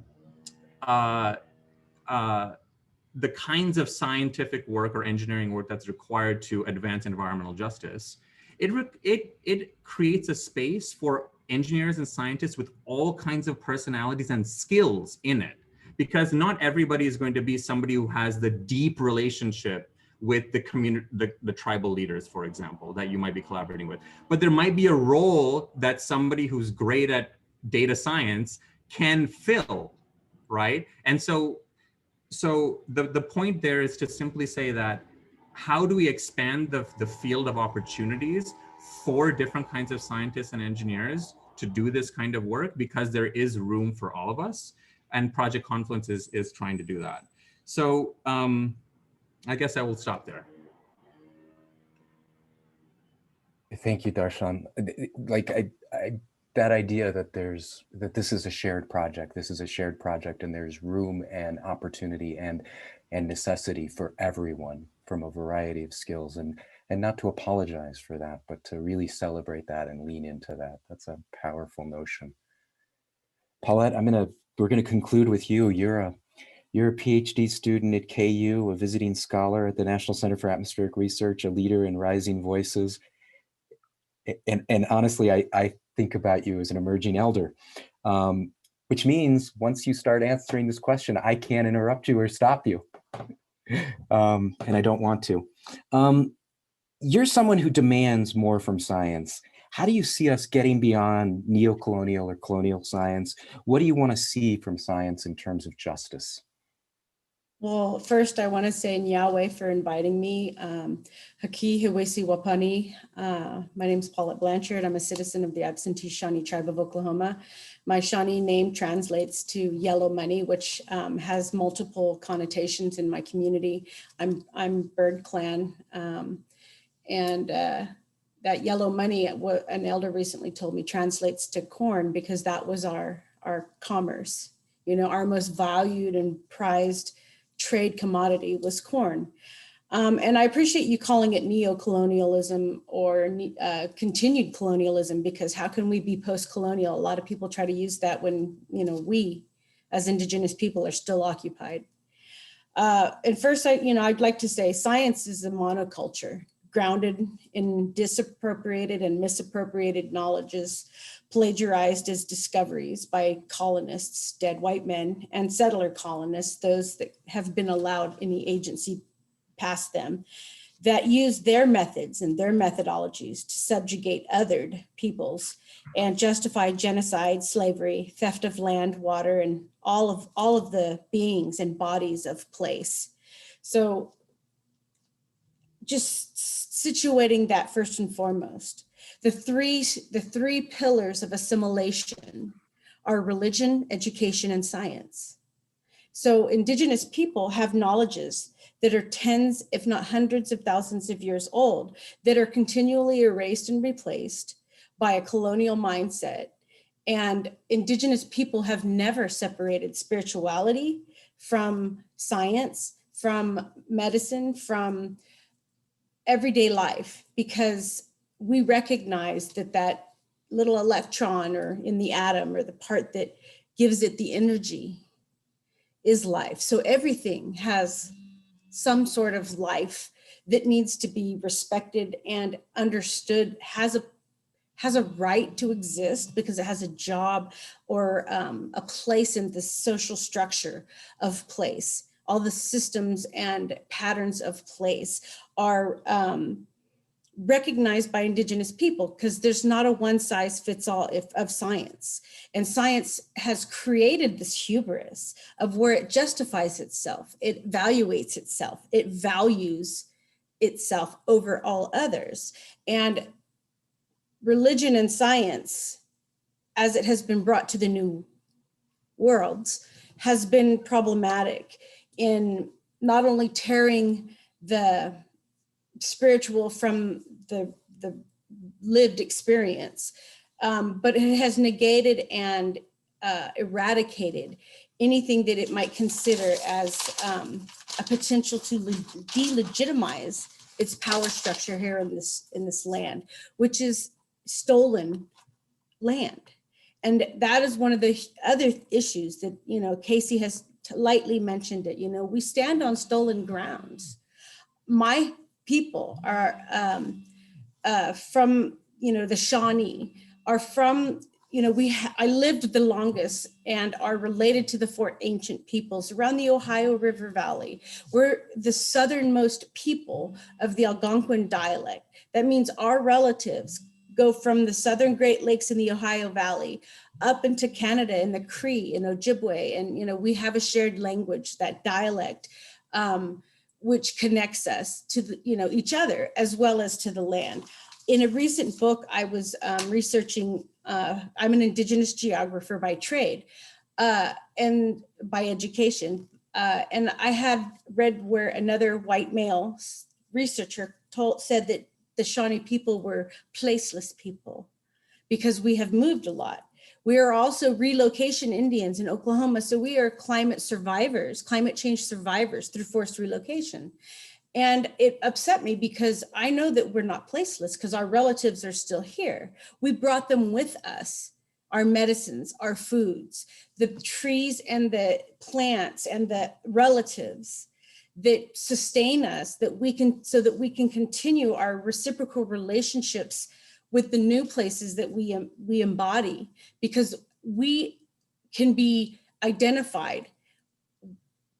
kinds of scientific work or engineering work that's required to advance environmental justice, it creates a space for engineers and scientists with all kinds of personalities and skills in it, because not everybody is going to be somebody who has the deep relationship with the community, the tribal leaders, for example, that you might be collaborating with. But there might be a role that somebody who's great at data science can fill, right? And so the point there is to simply say that, how do we expand the field of opportunities for different kinds of scientists and engineers to do this kind of work, because there is room for all of us, and Project Confluence is trying to do that. So I guess I will stop there. Thank you, Darshan. Like that idea that this is a shared project. This is a shared project, and there's room and opportunity and necessity for everyone from a variety of skills, and not to apologize for that, but to really celebrate that and lean into that. That's a powerful notion. Paulette, we're gonna conclude with you. You're a PhD student at KU, a visiting scholar at the National Center for Atmospheric Research, a leader in Rising Voices. And honestly, I think about you as an emerging elder, which means once you start answering this question, I can't interrupt you or stop you. And I don't want to. You're someone who demands more from science. How do you see us getting beyond neo-colonial or colonial science? What do you want to see from science in terms of justice? Well, first, I want to say Nyahweh for inviting me. Haki Hiwesi Wapani. My name is Paulette Blanchard. I'm a citizen of the Absentee Shawnee Tribe of Oklahoma. My Shawnee name translates to yellow money, which has multiple connotations in my community. I'm Bird Clan. And that yellow money, what an elder recently told me, translates to corn, because that was our commerce. You know, our most valued and prized trade commodity was corn. And I appreciate you calling it neo-colonialism or continued colonialism, because how can we be post-colonial? A lot of people try to use that when, you know, we as indigenous people are still occupied. And first, I'd like to say science is a monoculture grounded in disappropriated and misappropriated knowledges, plagiarized as discoveries by colonists, dead white men, and settler colonists, those that have been allowed any agency past them, that use their methods and their methodologies to subjugate othered peoples and justify genocide, slavery, theft of land, water, and all of the beings and bodies of place. So just situating that first and foremost, the three pillars of assimilation are religion, education, and science. So indigenous people have knowledges that are tens, if not hundreds of thousands of years old, that are continually erased and replaced by a colonial mindset. And indigenous people have never separated spirituality from science, from medicine, from everyday life, because we recognize that that little electron or in the atom or the part that gives it the energy is life. So everything has some sort of life that needs to be respected and understood, has a right to exist because it has a job or a place in the social structure of place. All the systems and patterns of place are recognized by indigenous people, because there's not a one size fits all of science. And science has created this hubris of where it justifies itself, it evaluates itself, it values itself over all others. And religion and science, as it has been brought to the new worlds, has been problematic in not only tearing the spiritual from the lived experience, but it has negated and eradicated anything that it might consider as a potential to delegitimize its power structure here in this land, which is stolen land. And that is one of the other issues that, Casey has lightly mentioned it. We stand on stolen grounds. My people are from, the Shawnee, are from, I lived the longest and are related to the four ancient peoples around the Ohio River Valley. We're the southernmost people of the Algonquin dialect. That means our relatives go from the southern Great Lakes in the Ohio Valley up into Canada in the Cree and Ojibwe. And, we have a shared language, that dialect, which connects us to each other as well as to the land. In a recent book, I was researching, I'm an indigenous geographer by trade and by education. And I had read where another white male researcher said that the Shawnee people were placeless people because we have moved a lot. We are also relocation Indians in Oklahoma. So we are climate survivors, climate change survivors through forced relocation. And it upset me because I know that we're not placeless because our relatives are still here. We brought them with us, our medicines, our foods, the trees and the plants and the relatives that sustain us, so that we can continue our reciprocal relationships with the new places that we embody, because we can be identified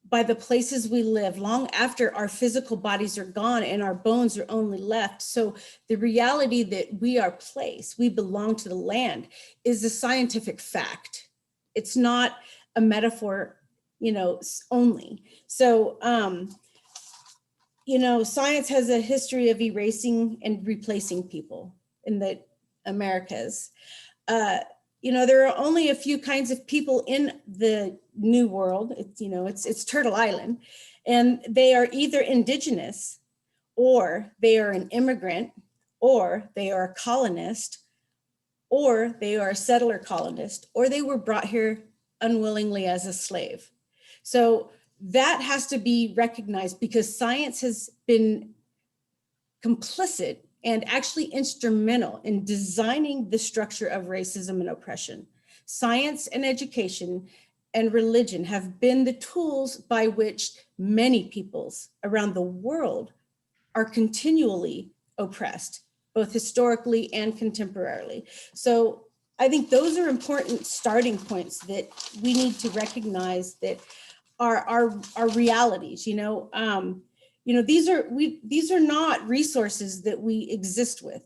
by the places we live long after our physical bodies are gone and our bones are only left. So the reality that we are place, we belong to the land, is a scientific fact. It's not a metaphor, only. So, science has a history of erasing and replacing people in the Americas. There are only a few kinds of people in the New World. It's Turtle Island, and they are either indigenous, or they are an immigrant, or they are a colonist, or they are a settler colonist, or they were brought here unwillingly as a slave. So that has to be recognized, because science has been complicit and actually instrumental in designing the structure of racism and oppression. Science and education and religion have been the tools by which many peoples around the world are continually oppressed, both historically and contemporarily. So I think those are important starting points that we need to recognize that are realities. These are not resources that we exist with.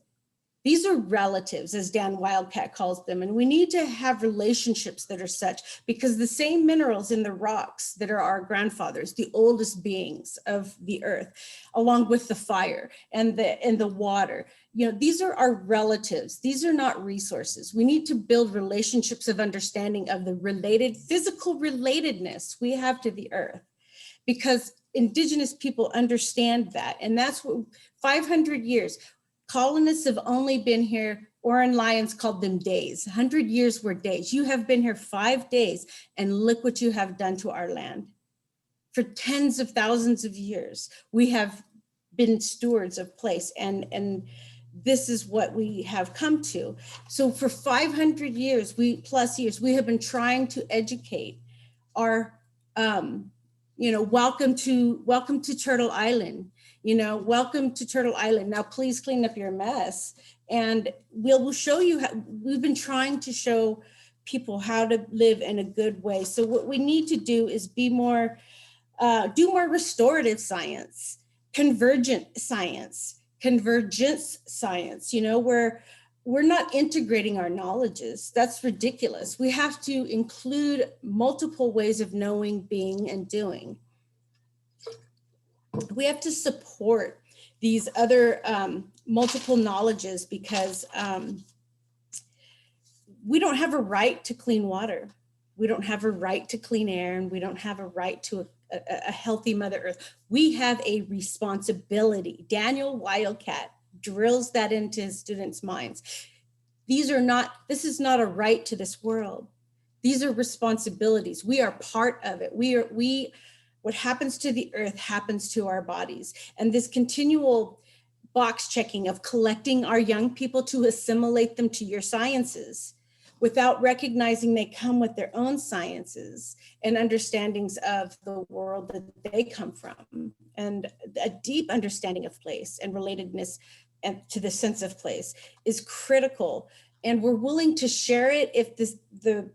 These are relatives, as Dan Wildcat calls them, and we need to have relationships that are such, because the same minerals in the rocks that are our grandfathers, the oldest beings of the earth, along with the fire and the water these are our relatives. These are not resources. We need to build relationships of understanding of the physical relatedness we have to the earth, because indigenous people understand that. And that's what 500 years, colonists have only been here, Oren Lyons called them days. 100 years were days. You have been here 5 days, and look what you have done to our land. For tens of thousands of years, we have been stewards of place, and this is what we have come to. So for 500 years, we have been trying to educate our, welcome to Turtle Island. Welcome to Turtle Island. Now, please clean up your mess. And we'll show you how, we've been trying to show people how to live in a good way. So what we need to do is do more restorative science, convergence science. Where we're not integrating our knowledges. That's ridiculous. We have to include multiple ways of knowing, being, and doing. We have to support these other multiple knowledges, because we don't have a right to clean water. We don't have a right to clean air, and we don't have a right to a healthy Mother Earth. We have a responsibility. Daniel Wildcat drills that into his students' minds. This is not a right to this world. These are responsibilities. We are part of it. What happens to the earth happens to our bodies. And this continual box checking of collecting our young people to assimilate them to your sciences, without recognizing they come with their own sciences and understandings of the world that they come from, and a deep understanding of place and relatedness and to the sense of place is critical. And we're willing to share it if the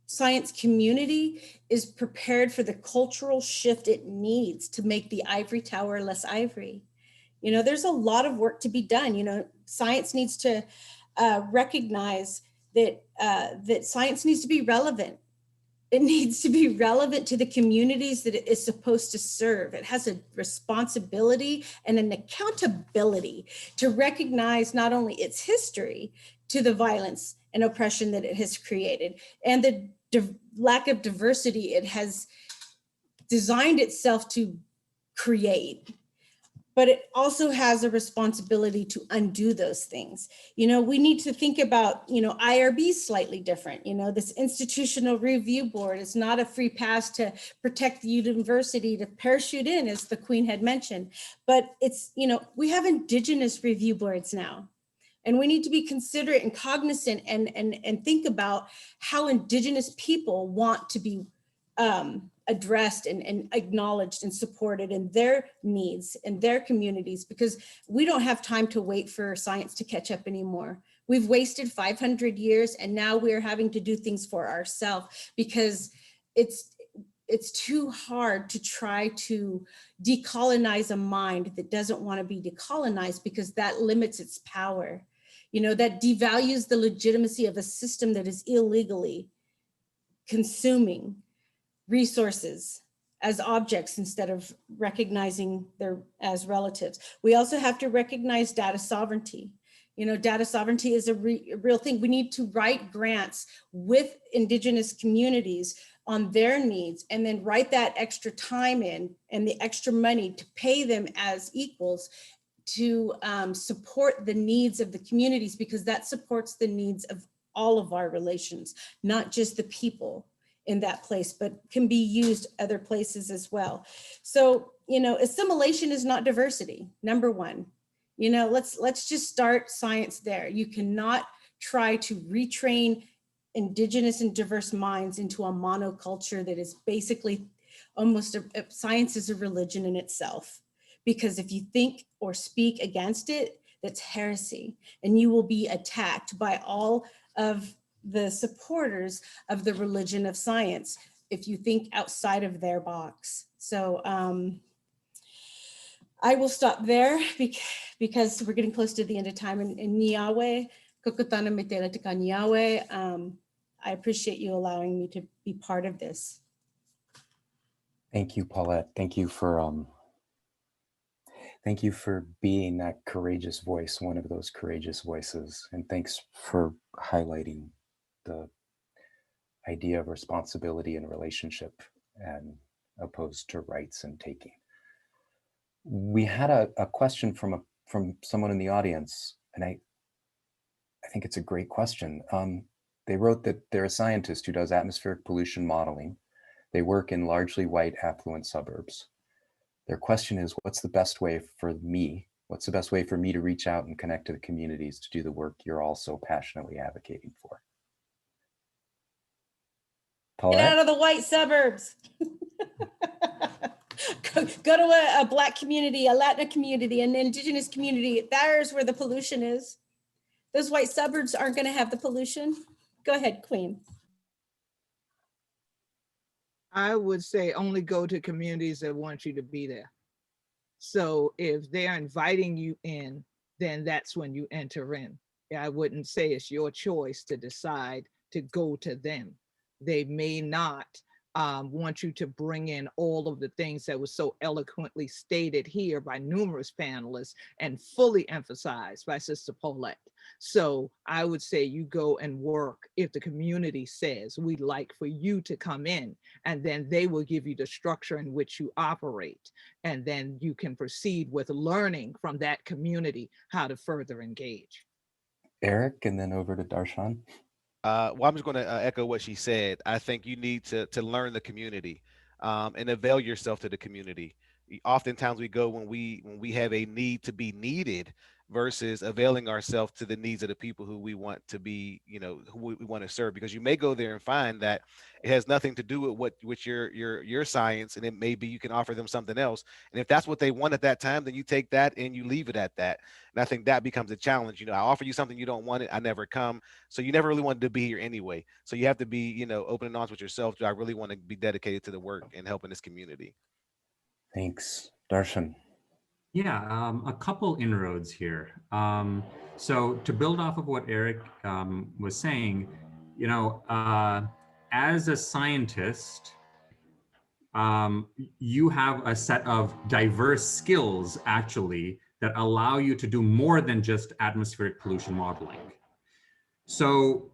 science community is prepared for the cultural shift it needs to make the ivory tower less ivory. There's a lot of work to be done. Science needs to recognize that science needs to be relevant. It needs to be relevant to the communities that it is supposed to serve. It has a responsibility and an accountability to recognize not only its history to the violence and oppression that it has created, and the lack of diversity it has designed itself to create. But it also has a responsibility to undo those things. We need to think about, IRB is slightly different. This institutional review board is not a free pass to protect the university to parachute in, as the Queen had mentioned. But it's, we have indigenous review boards now. And we need to be considerate and cognizant and think about how indigenous people want to be addressed and acknowledged and supported in their needs in their communities, because we don't have time to wait for science to catch up anymore. We've wasted 500 years, and now we're having to do things for ourselves, because it's too hard to try to decolonize a mind that doesn't want to be decolonized, because that limits its power. That devalues the legitimacy of a system that is illegally consuming resources as objects instead of recognizing them as relatives. We also have to recognize data sovereignty. Data sovereignty is a real thing. We need to write grants with indigenous communities on their needs, and then write that extra time in and the extra money to pay them as equals to support the needs of the communities, because that supports the needs of all of our relations, not just the people in that place, but can be used other places as well. So, assimilation is not diversity, number one. Let's just start science there. You cannot try to retrain indigenous and diverse minds into a monoculture that is basically almost science is a religion in itself. Because if you think or speak against it, that's heresy, and you will be attacked by all of the supporters of the religion of science if you think outside of their box. So I will stop there because we're getting close to the end of time. And Yahweh, I appreciate you allowing me to be part of this. Thank you, Paulette. Thank you for Thank you for being that courageous voice, one of those courageous voices. And thanks for highlighting the idea of responsibility and relationship and opposed to rights and taking. We had a question from someone in the audience, and I think it's a great question. They wrote that they're a scientist who does atmospheric pollution modeling. They work in largely white affluent suburbs. Their question is, what's the best way for me? What's the best way for me to reach out and connect to the communities to do the work you're all so passionately advocating for? Get out Paulette? of the white suburbs. Go to a Black community, a Latin community, an indigenous community. There's where the pollution is. Those white suburbs aren't going to have the pollution. Go ahead, Queen. I would say only go to communities that want you to be there. So if they're inviting you in, then that's when you enter in. I wouldn't say it's your choice to decide to go to them. They may not want you to bring in all of the things that was so eloquently stated here by numerous panelists and fully emphasized by Sister Paulette. So I would say you go and work if the community says, we'd like for you to come in, and then they will give you the structure in which you operate. And then you can proceed with learning from that community how to further engage. Eric, and then over to Darshan. Well, I'm just going to echo what she said. I think you need to learn the community and avail yourself to the community. Oftentimes we go when we have a need to be needed versus availing ourselves to the needs of the people who we want to be, who we want to serve, because you may go there and find that it has nothing to do with your science, and it may be you can offer them something else. And if that's what they want at that time, then you take that and you leave it at that. And I think that becomes a challenge. I offer you something, you don't want it, I never come. So you never really wanted to be here anyway. So you have to be, open and honest with yourself. Do I really want to be dedicated to the work and helping this community? Thanks. Darshan. Yeah, a couple inroads here. So to build off of what Eric was saying, as a scientist, you have a set of diverse skills actually that allow you to do more than just atmospheric pollution modeling. So,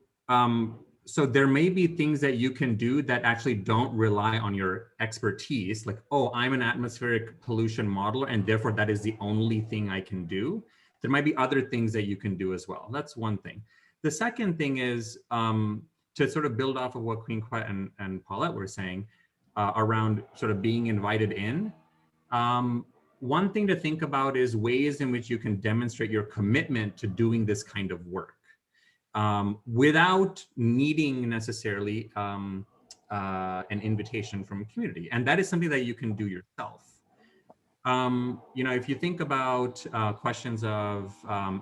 so there may be things that you can do that actually don't rely on your expertise, like, oh, I'm an atmospheric pollution modeler, and therefore that is the only thing I can do. There might be other things that you can do as well. That's one thing. The second thing is to sort of build off of what Queen Quet and Paulette were saying around sort of being invited in. One thing to think about is ways in which you can demonstrate your commitment to doing this kind of work. Without needing necessarily an invitation from a community. And that is something that you can do yourself. If you think about questions of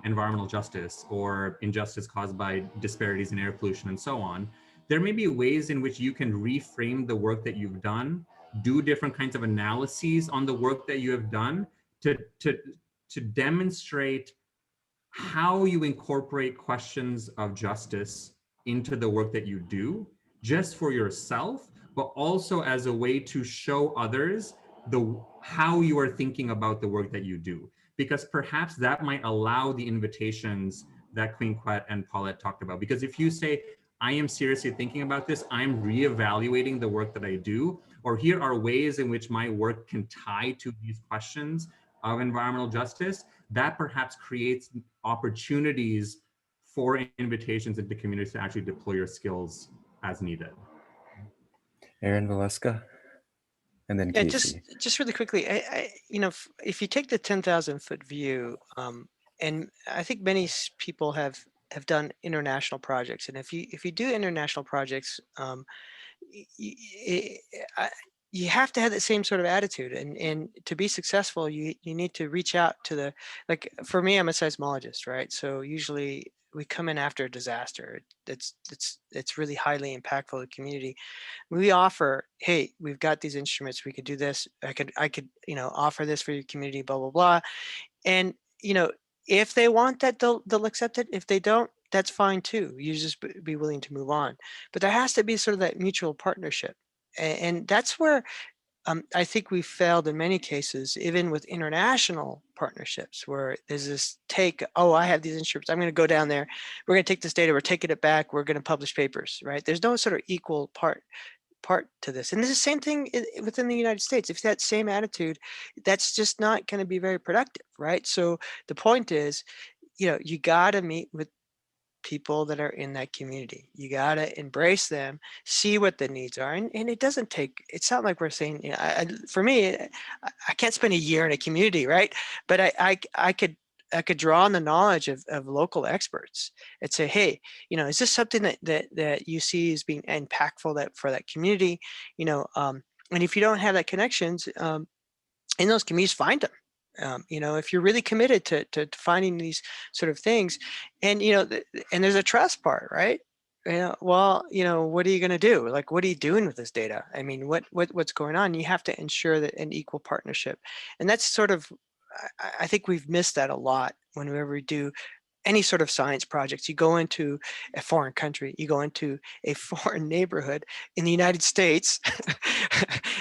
environmental justice or injustice caused by disparities in air pollution and so on, there may be ways in which you can reframe the work that you've done, do different kinds of analyses on the work that you have done to demonstrate how you incorporate questions of justice into the work that you do, just for yourself, but also as a way to show others how you are thinking about the work that you do. Because perhaps that might allow the invitations that Queen Quet and Paulette talked about. Because if you say, I am seriously thinking about this, I'm reevaluating the work that I do, or here are ways in which my work can tie to these questions of environmental justice, that perhaps creates opportunities for invitations into communities to actually deploy your skills as needed. Erin, Velasco, and then Yeah, Casey. just really quickly, if you take the 10,000 foot view, and I think many people have done international projects, and if you do international projects, you have to have that same sort of attitude, and to be successful, you need to reach out to like for me, I'm a seismologist, right? So usually we come in after a disaster. It's really highly impactful to the community. We offer, hey, we've got these instruments, we could do this. I could offer this for your community, blah blah blah. And if they want that, they'll accept it. If they don't, that's fine too. You just be willing to move on. But there has to be sort of that mutual partnership, and that's where I think we failed in many cases, even with international partnerships, where there's this take, oh, I have these instruments, I'm going to go down there, we're going to take this data, we're taking it back, we're going to publish papers, right? There's no sort of equal part to this. And there's the same thing within the United States. If that same attitude, that's just not going to be very productive, right? So the point is, you got to meet with people that are in that community. You got to embrace them, see what the needs are. And it doesn't take, it's not like we're saying, for me, I can't spend a year in a community, right? But I could draw on the knowledge of local experts and say, hey, is this something that you see as being impactful for that community? And if you don't have that connections in those communities, find them. If you're really committed to finding these sort of things, and and there's a trust part, right? What are you going to do? Like, what are you doing with this data? I mean, what's going on? You have to ensure that an equal partnership, and that's sort of, I think we've missed that a lot whenever we do any sort of science projects. You go into a foreign country, you go into a foreign neighborhood in the United States,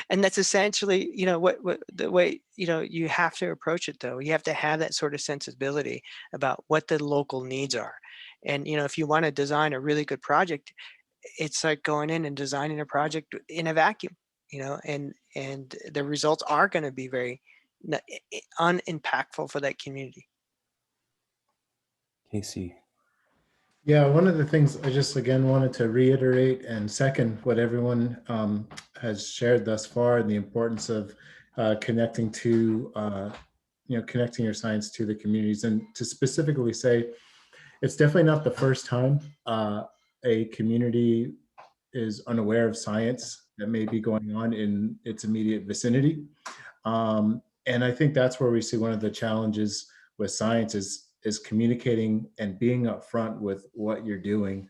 and that's essentially, what the way, you have to approach it though. You have to have that sort of sensibility about what the local needs are. And, if you want to design a really good project, it's like going in and designing a project in a vacuum, and the results are going to be very unimpactful for that community. Casey. Yeah, one of the things I just again wanted to reiterate and second what everyone has shared thus far, and the importance of connecting to connecting your science to the communities, and to specifically say it's definitely not the first time a community is unaware of science that may be going on in its immediate vicinity. And I think that's where we see one of the challenges with science is communicating and being upfront with what you're doing.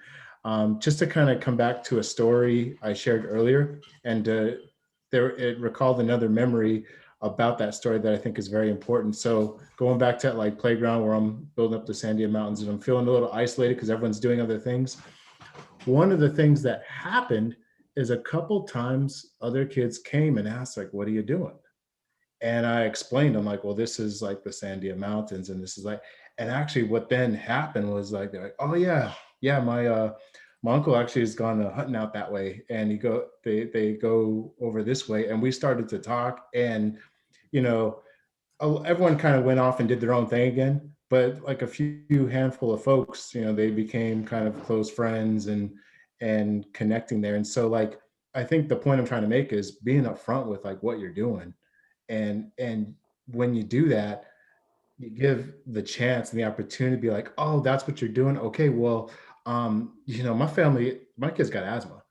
Just to kind of come back to a story I shared earlier, and it recalled another memory about that story that I think is very important. So going back to that like playground where I'm building up the Sandia Mountains and I'm feeling a little isolated because everyone's doing other things. One of the things that happened is a couple times other kids came and asked like, what are you doing? And I explained, I'm like, well, this is like the Sandia Mountains, and this is like, and actually what then happened was like, they're like, oh yeah, my uncle actually has gone hunting out that way, and they go over this way. And we started to talk, and everyone kind of went off and did their own thing again, but like a few handful of folks, they became kind of close friends and connecting there. And so like, I think the point I'm trying to make is being upfront with like what you're doing. And when you do that, you give the chance and the opportunity to be like, oh, that's what you're doing. Okay, well, my kids got asthma,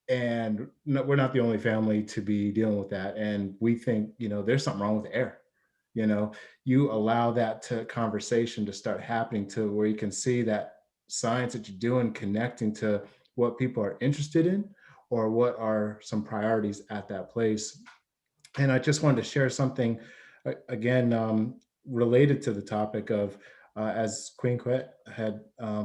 and we're not the only family to be dealing with that. And we think, there's something wrong with the air. You allow that conversation to start happening to where you can see that science that you're doing connecting to what people are interested in or what are some priorities at that place. And I just wanted to share something again related to the topic of, as Queen Quet had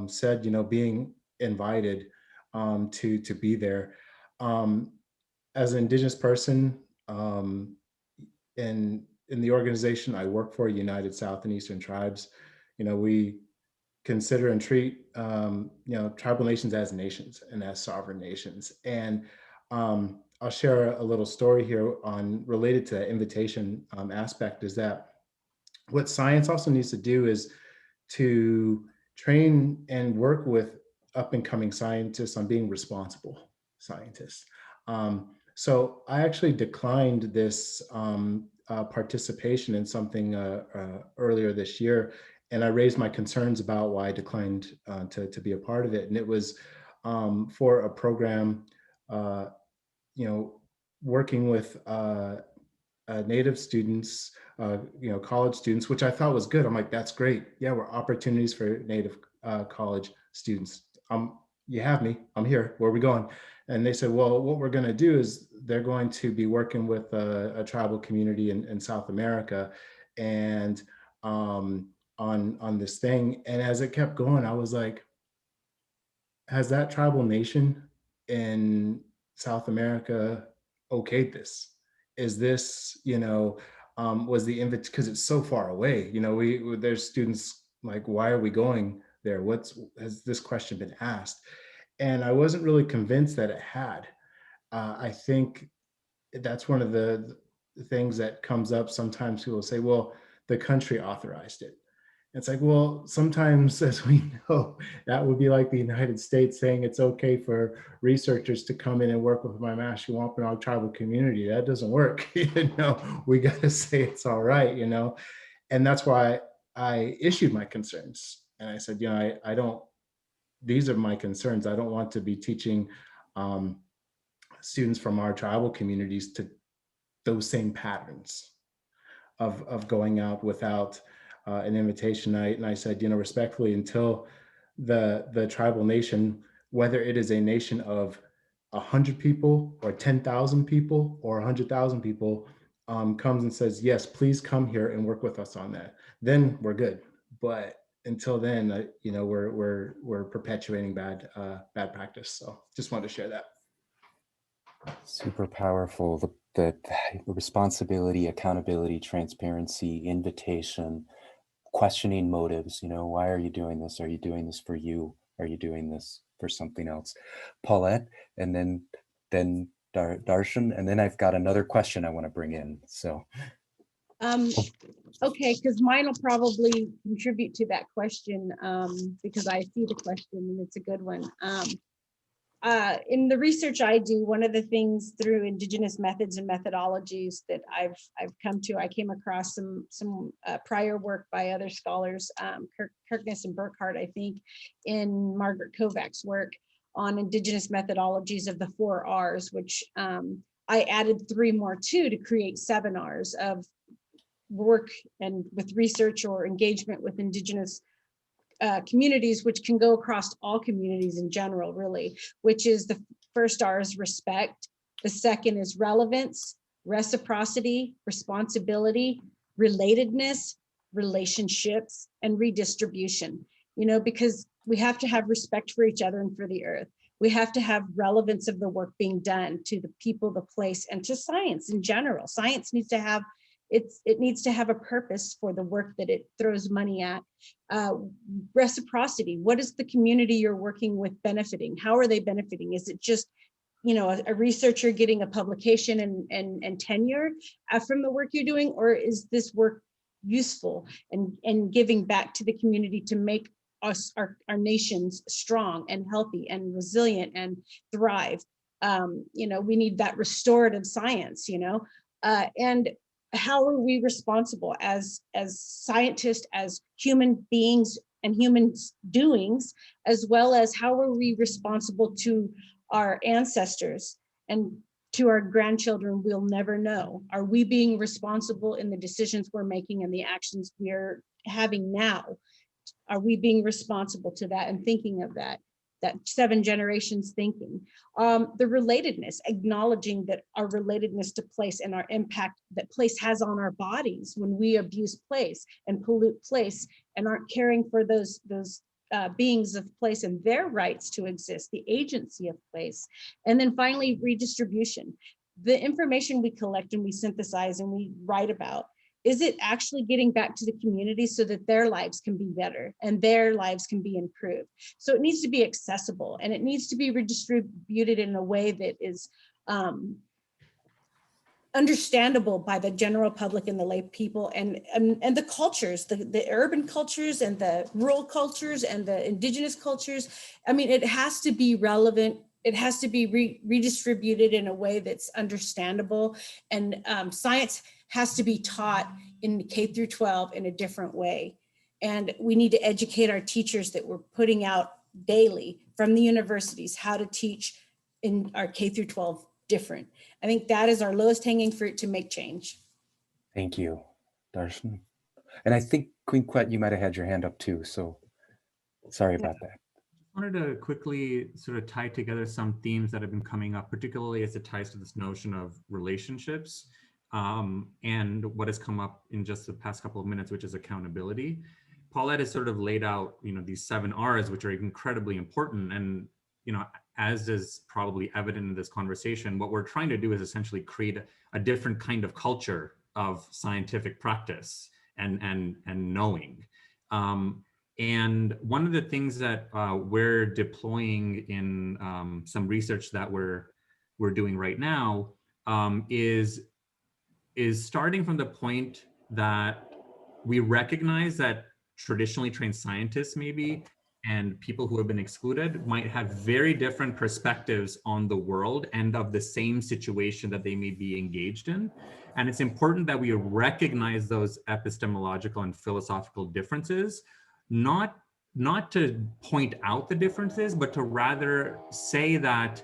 said, being invited to be there. As an Indigenous person in the organization I work for, United South and Eastern Tribes, we consider and treat tribal nations as nations and as sovereign nations. And I'll share a little story here on related to that invitation aspect, is that what science also needs to do is to train and work with up and coming scientists on being responsible scientists. So I actually declined this participation in something earlier this year, and I raised my concerns about why I declined to be a part of it. And it was for a program working with Native students, college students, which I thought was good. I'm like, that's great. Yeah, we're opportunities for Native college students. You have me, I'm here, where are we going? And they said, well, what we're gonna do is they're going to be working with a tribal community in South America and on this thing. And as it kept going, I was like, has that tribal nation in South America okayed this? is this, was the invite, because it's so far away, there's students like, why are we going there? Has this question been asked? And I wasn't really convinced that it had. I think that's one of the things that comes up. Sometimes people say, well, the country authorized it. It's like, well, sometimes, as we know, that would be like the United States saying it's okay for researchers to come in and work with my Mashu Wampanoag tribal community. That doesn't work. We got to say it's all right, and that's why I issued my concerns. And I said, I don't, these are my concerns. I don't want to be teaching students from our tribal communities to those same patterns of going out without an invitation. And I said, respectfully, until the tribal nation, whether it is a nation of 100 people or 10,000 people or 100,000 people, comes and says, yes, please come here and work with us on that, then we're good. But until then, we're perpetuating bad practice. So just wanted to share that. Super powerful. The responsibility, accountability, transparency, invitation, questioning motives. Why are you doing this? Are you doing this for you? Are you doing this for something else? Paulette, and then Darshan, and then I've got another question I want to bring in. So. Okay, because mine will probably contribute to that question, because I see the question and it's a good one. In the research I do, one of the things through indigenous methods and methodologies that I've come to, I came across some prior work by other scholars, Kirkness and Burkhart, I think, in Margaret Kovac's work on indigenous methodologies of the 4 R's, which I added 3 more to create 7 R's of work and with research or engagement with indigenous communities, which can go across all communities in general, really, which is the first R is respect. The second is relevance, reciprocity, responsibility, relatedness, relationships, and redistribution. Because we have to have respect for each other and for the earth. We have to have relevance of the work being done to the people, the place, and to science in general. Science needs to have it needs to have a purpose for the work that it throws money at. Reciprocity, what is the community you're working with benefiting? How are they benefiting? Is it just a researcher getting a publication and tenure from the work you're doing, or is this work useful and giving back to the community to make us our nations strong and healthy and resilient and thrive? We need that restorative science, and how are we responsible as scientists, as human beings and human doings, as well as how are we responsible to our ancestors and to our grandchildren we'll never know? Are we being responsible in the decisions we're making and the actions we're having now? Are we being responsible to that and thinking of that 7 generations thinking? The relatedness, acknowledging that our relatedness to place and our impact that place has on our bodies when we abuse place and pollute place and aren't caring for those beings of place and their rights to exist, the agency of place. And then finally, redistribution. The information we collect and we synthesize and we write about, is it actually getting back to the community so that their lives can be better and their lives can be improved? So it needs to be accessible and it needs to be redistributed in a way that is understandable by the general public and the lay people and the cultures, the urban cultures and the rural cultures and the indigenous cultures. I mean, it has to be relevant. It has to be redistributed in a way that's understandable, and science has to be taught in K through 12 in a different way. And we need to educate our teachers that we're putting out daily from the universities how to teach in our K through 12 different. I think that is our lowest hanging fruit to make change. Thank you, Darshan. And I think Queen Quet, you might have had your hand up too, so sorry about that. I wanted to quickly sort of tie together some themes that have been coming up, particularly as it ties to this notion of relationships and what has come up in just the past couple of minutes, which is accountability. Paulette has sort of laid out, these 7 R's, which are incredibly important. And, as is probably evident in this conversation, what we're trying to do is essentially create a different kind of culture of scientific practice and knowing. And one of the things that we're deploying in some research that we're doing right now is starting from the point that we recognize that traditionally trained scientists maybe and people who have been excluded might have very different perspectives on the world and of the same situation that they may be engaged in. And it's important that we recognize those epistemological and philosophical differences, not to point out the differences, but to rather say that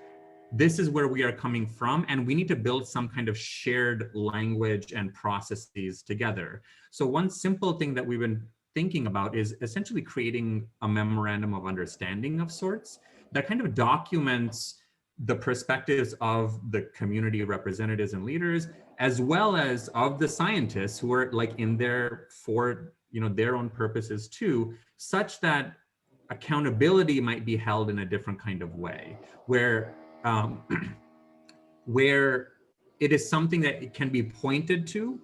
this is where we are coming from, and we need to build some kind of shared language and processes together. So one simple thing that we've been thinking about is essentially creating a memorandum of understanding of sorts that kind of documents the perspectives of the community representatives and leaders, as well as of the scientists who are like in there for their own purposes too, such that accountability might be held in a different kind of way, where it is something that it can be pointed to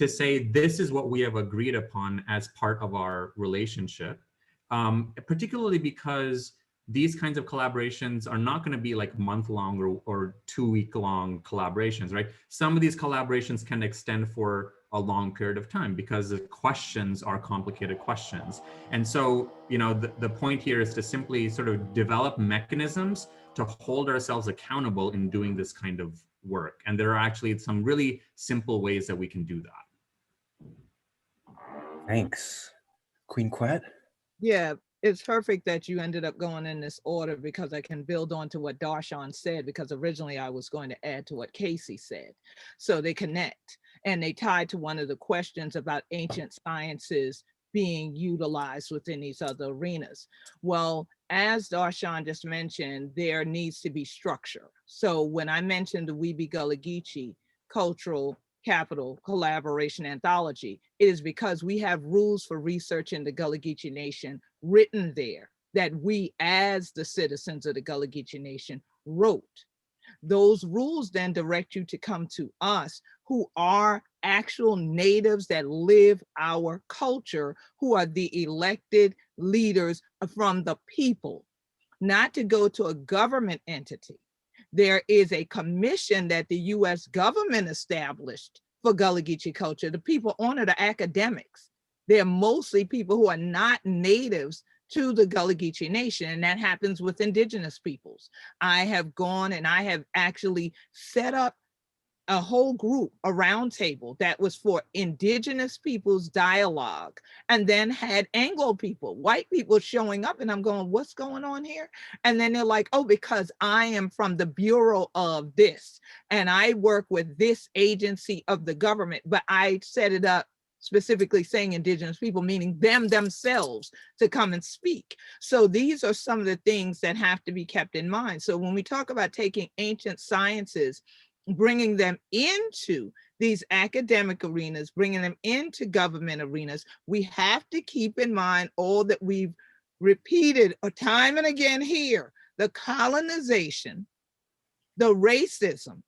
say, this is what we have agreed upon as part of our relationship, particularly because these kinds of collaborations are not going to be like month-long or 2-week-long collaborations, right? Some of these collaborations can extend for a long period of time because the questions are complicated questions. And so, the point here is to simply sort of develop mechanisms to hold ourselves accountable in doing this kind of work. And there are actually some really simple ways that we can do that. Thanks. Queen Quet? Yeah, it's perfect that you ended up going in this order, because I can build on to what Darshan said, because originally I was going to add to what Casey said. So they connect, and they tie to one of the questions about ancient sciences being utilized within these other arenas. Well, as Darshan just mentioned, there needs to be structure. So when I mentioned the Weebie Gullah Geechee cultural capital collaboration anthology, it is because we have rules for research in the Gullah Geechee Nation written there that we, as the citizens of the Gullah Geechee Nation, wrote. Those rules then direct you to come to us, who are actual natives that live our culture, who are the elected leaders from the people, not to go to a government entity. There is a commission that the US government established for Gullah Geechee culture. The people on it are academics. They're mostly people who are not natives to the Gullah Geechee Nation, and that happens with indigenous peoples. I have gone and I have actually set up a whole group, a round table that was for indigenous people's dialogue, and then had Anglo people, white people showing up, and I'm going, what's going on here? And then they're like, oh, because I am from the Bureau of this, and I work with this agency of the government, but I set it up specifically saying indigenous people, meaning them themselves, to come and speak. So these are some of the things that have to be kept in mind. So when we talk about taking ancient sciences, bringing them into these academic arenas, bringing them into government arenas, we have to keep in mind all that we've repeated time and again here: the colonization, the racism,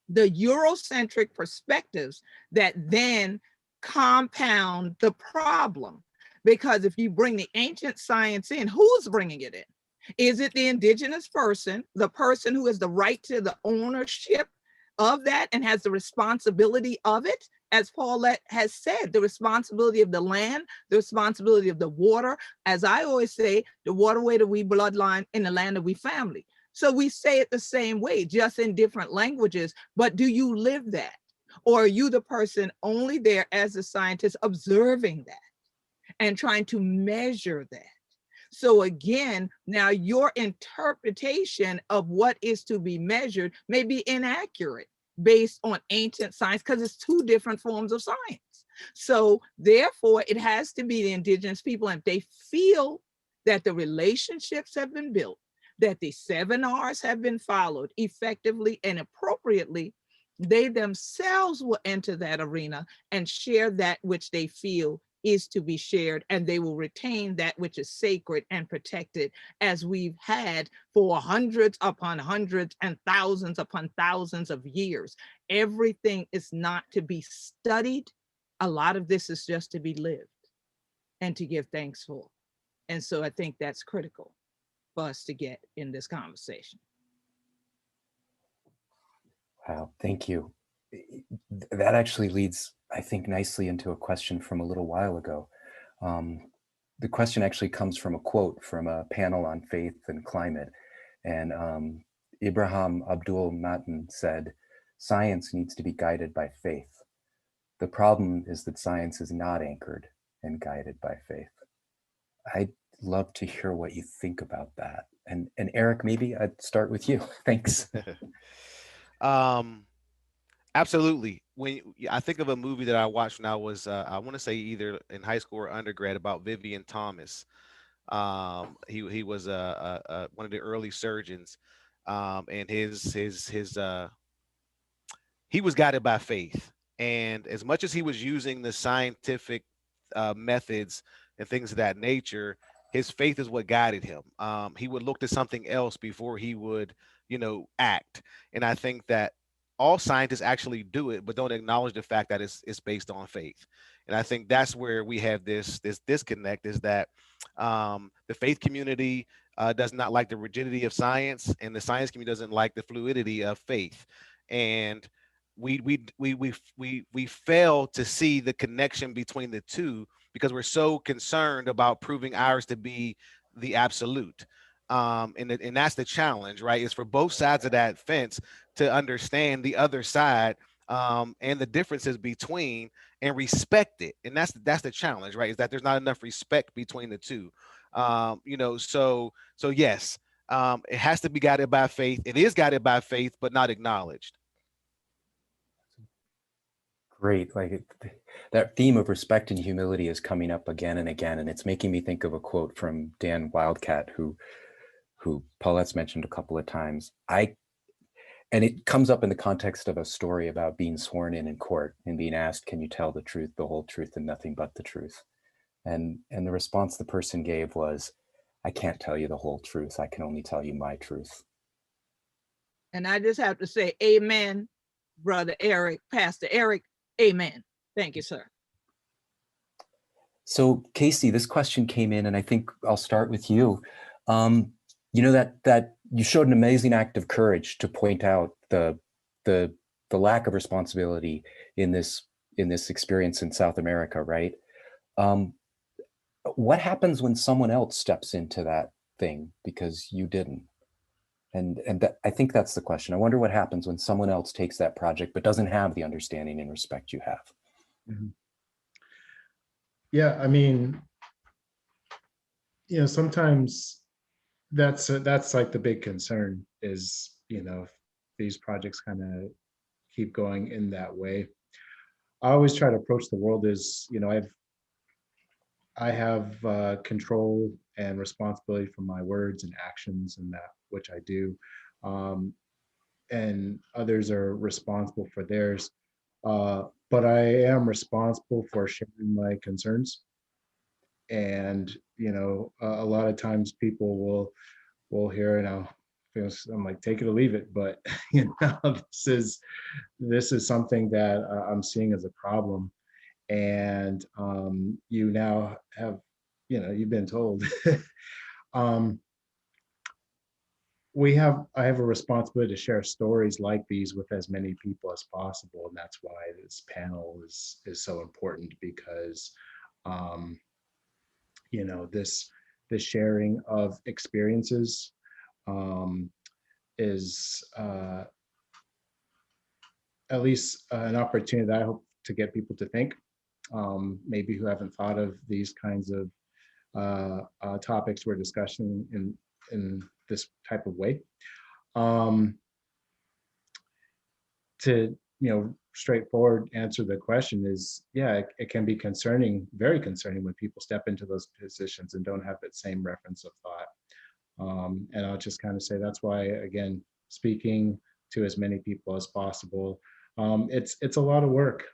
the Eurocentric perspectives that then compound the problem. Because if you bring the ancient science in, who's bringing it in? Is it the indigenous person, the person who has the right to the ownership of that and has the responsibility of it? As Paulette has said, the responsibility of the land, the responsibility of the water. As I always say, the waterway that we bloodline, in the land that we family. So we say it the same way, just in different languages, but do you live that? Or are you the person only there as a scientist observing that and trying to measure that? So again, now your interpretation of what is to be measured may be inaccurate based on ancient science, because it's two different forms of science. So therefore, it has to be the indigenous people, and if they feel that the relationships have been built, that the 7 R's have been followed effectively and appropriately, they themselves will enter that arena and share that which they feel is to be shared, and they will retain that which is sacred and protected, as we've had for hundreds upon hundreds and thousands upon thousands of years. Everything is not to be studied. A lot of this is just to be lived and to give thanks for. And so I think that's critical for us to get in this conversation. Wow, thank you. That actually leads, I think, nicely into a question from a little while ago. The question actually comes from a quote from a panel on faith and climate. And Ibrahim Abdul Matin said, "Science needs to be guided by faith. The problem is that science is not anchored and guided by faith." I'd love to hear what you think about that. And Eric, maybe I'd start with you. Thanks. Absolutely. I think of a movie that I watched when I was, I want to say either in high school or undergrad, about Vivian Thomas. He was one of the early surgeons, and he was guided by faith. And as much as he was using the scientific methods and things of that nature, his faith is what guided him. He would look to something else before he would, act. And I think that all scientists actually do it, but don't acknowledge the fact that it's based on faith. And I think that's where we have this disconnect, is that the faith community does not like the rigidity of science, and the science community doesn't like the fluidity of faith. And we fail to see the connection between the two because we're so concerned about proving ours to be the absolute. And that's the challenge, right? Is for both sides of that fence to understand the other side, and the differences between, and respect it. And that's the challenge, right? Is that there's not enough respect between the two. So yes, it has to be guided by faith. It is guided by faith, but not acknowledged. Great. That theme of respect and humility is coming up again and again. And it's making me think of a quote from Dan Wildcat, who Paulette's mentioned a couple of times. And it comes up in the context of a story about being sworn in court and being asked, "Can you tell the truth, the whole truth, and nothing but the truth?" And the response the person gave was, "I can't tell you the whole truth. I can only tell you my truth." And I just have to say, amen, Brother Eric, Pastor Eric, amen. Thank you, sir. So Casey, this question came in, and I think I'll start with you. That you showed an amazing act of courage to point out the lack of responsibility in this experience in South America, right? What happens when someone else steps into that thing because you didn't? And I think that's the question. I wonder what happens when someone else takes that project but doesn't have the understanding and respect you have. Mm-hmm. Yeah, I mean, sometimes that's like the big concern is, if these projects kind of keep going in that way. I always try to approach the world as, I have control and responsibility for my words and actions and that which I do, and others are responsible for theirs. But I am responsible for sharing my concerns. And a lot of times people will hear, and I'm like, take it or leave it. But this is something that I'm seeing as a problem. And you now have, you've been told. I have a responsibility to share stories like these with as many people as possible, and that's why this panel is so important, because this sharing of experiences is at least an opportunity that I hope to get people to think, maybe who haven't thought of these kinds of topics we're discussing in this type of way. To straightforward answer the question is, yeah, it can be concerning, very concerning, when people step into those positions and don't have that same reference of thought. And I'll just kind of say that's why, again, speaking to as many people as possible. It's a lot of work.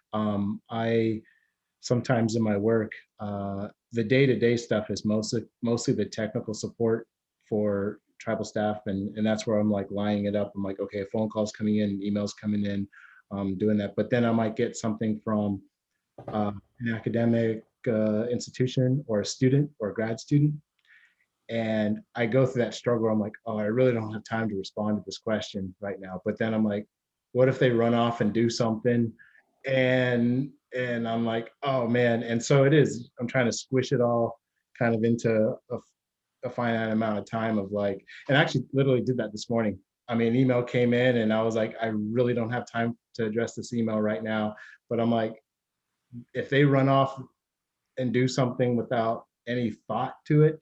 sometimes in my work, the day-to-day stuff is mostly the technical support for tribal staff, and that's where I'm like lining it up. I'm like, okay, phone calls coming in, emails coming in, doing that. But then I might get something from an academic institution or a student or a grad student, and I go through that struggle. I'm like, oh, I really don't have time to respond to this question right now. But then I'm like, what if they run off and do something? And I'm like, oh man. And so it is, I'm trying to squish it all kind of into a finite amount of time of like, and I actually literally did that this morning. I mean, an email came in and I was like, I really don't have time to address this email right now. But I'm like, if they run off and do something without any thought to it,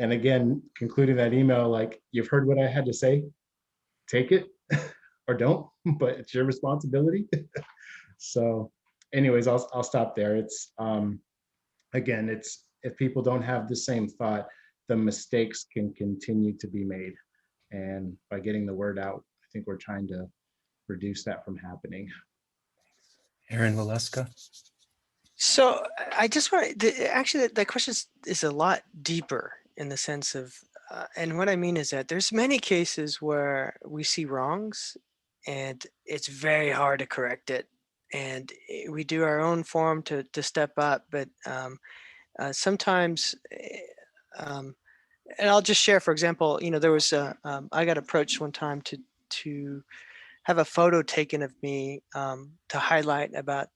and again, concluding that email, like, you've heard what I had to say, take it or don't, but it's your responsibility. So anyways, I'll stop there. It's, again, it's, if people don't have the same thought, the mistakes can continue to be made. And by getting the word out, I think we're trying to reduce that from happening. Erin, Velasco. So I just want to, actually, that question is a lot deeper in the sense of, and what I mean is that there's many cases where we see wrongs and it's very hard to correct it. And we do our own form to step up, but sometimes, and I'll just share, for example, there was I got approached one time to have a photo taken of me to highlight about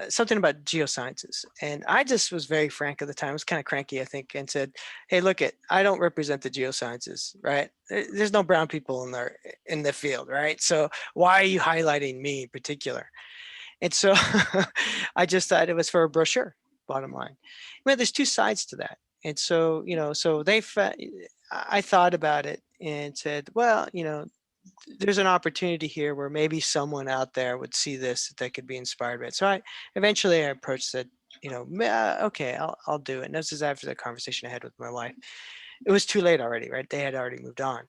something about geosciences. And I just was very frank at the time. I was kind of cranky, I think, and said, hey, look, I don't represent the geosciences, right? There's no brown people in the field, right? So why are you highlighting me in particular? And so I just thought it was for a brochure, bottom line. There's two sides to that. And so, so I thought about it and said, well, there's an opportunity here where maybe someone out there would see this that could be inspired by it. So I approached, said, okay, I'll do it. And this is after the conversation I had with my wife. It was too late already, right? They had already moved on.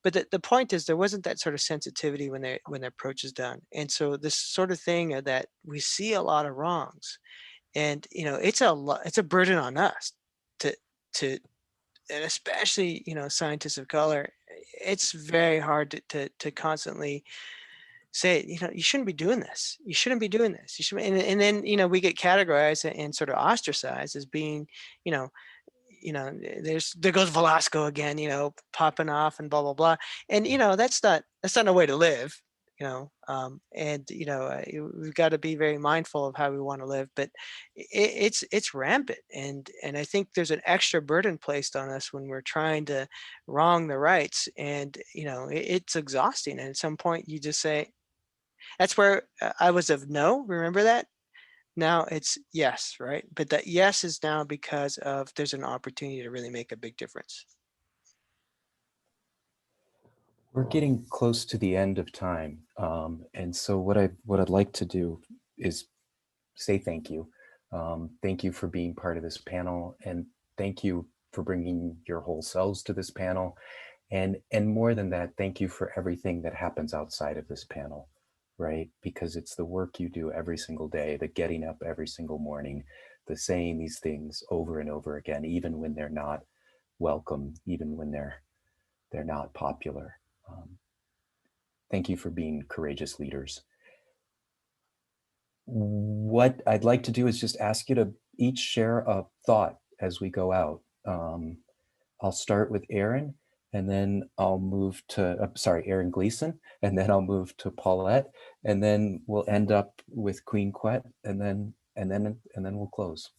But the point is, there wasn't that sort of sensitivity when the approach is done. And so this sort of thing that we see a lot of wrongs, and it's a burden on us to and especially scientists of color. It's very hard to constantly say, you shouldn't be doing this. You shouldn't be doing this. You should. And then we get categorized and sort of ostracized as being, there goes Velasco again, popping off and blah blah blah. And that's not a way to live. And we've got to be very mindful of how we want to live, but it's rampant, and I think there's an extra burden placed on us when we're trying to wrong the rights, and it's exhausting. And at some point you just say, that's where I was of no, remember that? Now it's yes, right? But that yes is now because of there's an opportunity to really make a big difference. We're getting close to the end of time. And so what I'd like to do is say thank you. Thank you for being part of this panel, and thank you for bringing your whole selves to this panel. And more than that, thank you for everything that happens outside of this panel, right? Because it's the work you do every single day, the getting up every single morning, the saying these things over and over again, even when they're not welcome, even when they're not popular. Thank you for being courageous leaders. What I'd like to do is just ask you to each share a thought as we go out. I'll start with Erin, and then I'll move to, Erin Gleeson, and then I'll move to Paulette, and then we'll end up with Queen Quet, and then we'll close.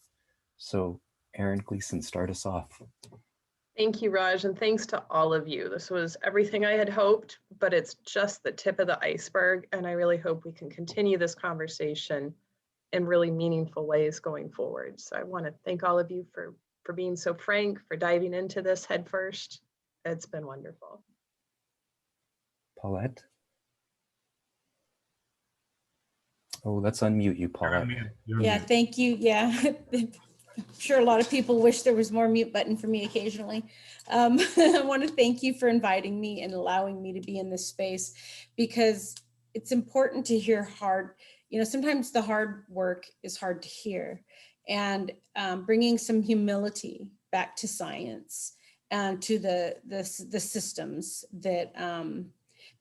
So Erin Gleeson, start us off. Thank you, Raj, and thanks to all of you. This was everything I had hoped, but it's just the tip of the iceberg, and I really hope we can continue this conversation in really meaningful ways going forward. So I want to thank all of you for being so frank, for diving into this head first. It's been wonderful. Paulette? Oh, let's unmute you, Paulette. Yeah, thank you. Yeah. I'm sure a lot of people wish there was more mute button for me occasionally. I want to thank you for inviting me and allowing me to be in this space, because it's important to hear hard, sometimes the hard work is hard to hear, and bringing some humility back to science and to the systems that,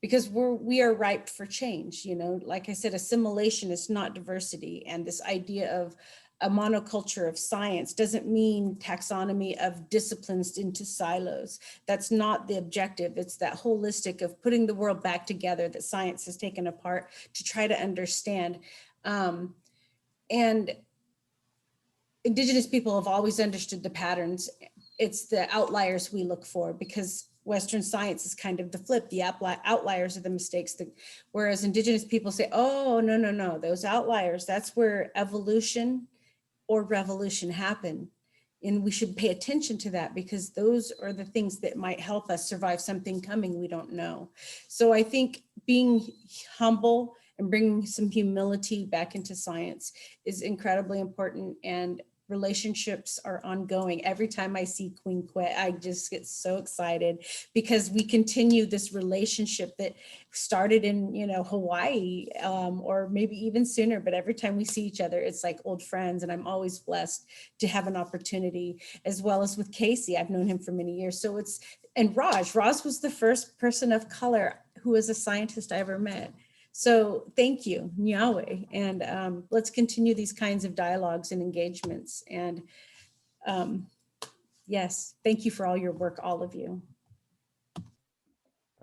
because we are ripe for change. Like I said, assimilation is not diversity, and this idea of a monoculture of science doesn't mean taxonomy of disciplines into silos. That's not the objective. It's that holistic of putting the world back together that science has taken apart to try to understand. And Indigenous people have always understood the patterns. It's the outliers we look for, because Western science is kind of the flip. The outliers are the mistakes, whereas Indigenous people say, oh, no, those outliers, that's where evolution or revolution happen. And we should pay attention to that, because those are the things that might help us survive something coming we don't know. So I think being humble and bringing some humility back into science is incredibly important, and relationships are ongoing. Every time I see Queen Quet, I just get so excited, because we continue this relationship that started in, Hawaii, or maybe even sooner, but every time we see each other, it's like old friends. And I'm always blessed to have an opportunity, as well as with Casey. I've known him for many years. So and Raj was the first person of color who was a scientist I ever met. So thank you, Nyawe, and let's continue these kinds of dialogues and engagements. And yes, thank you for all your work, all of you.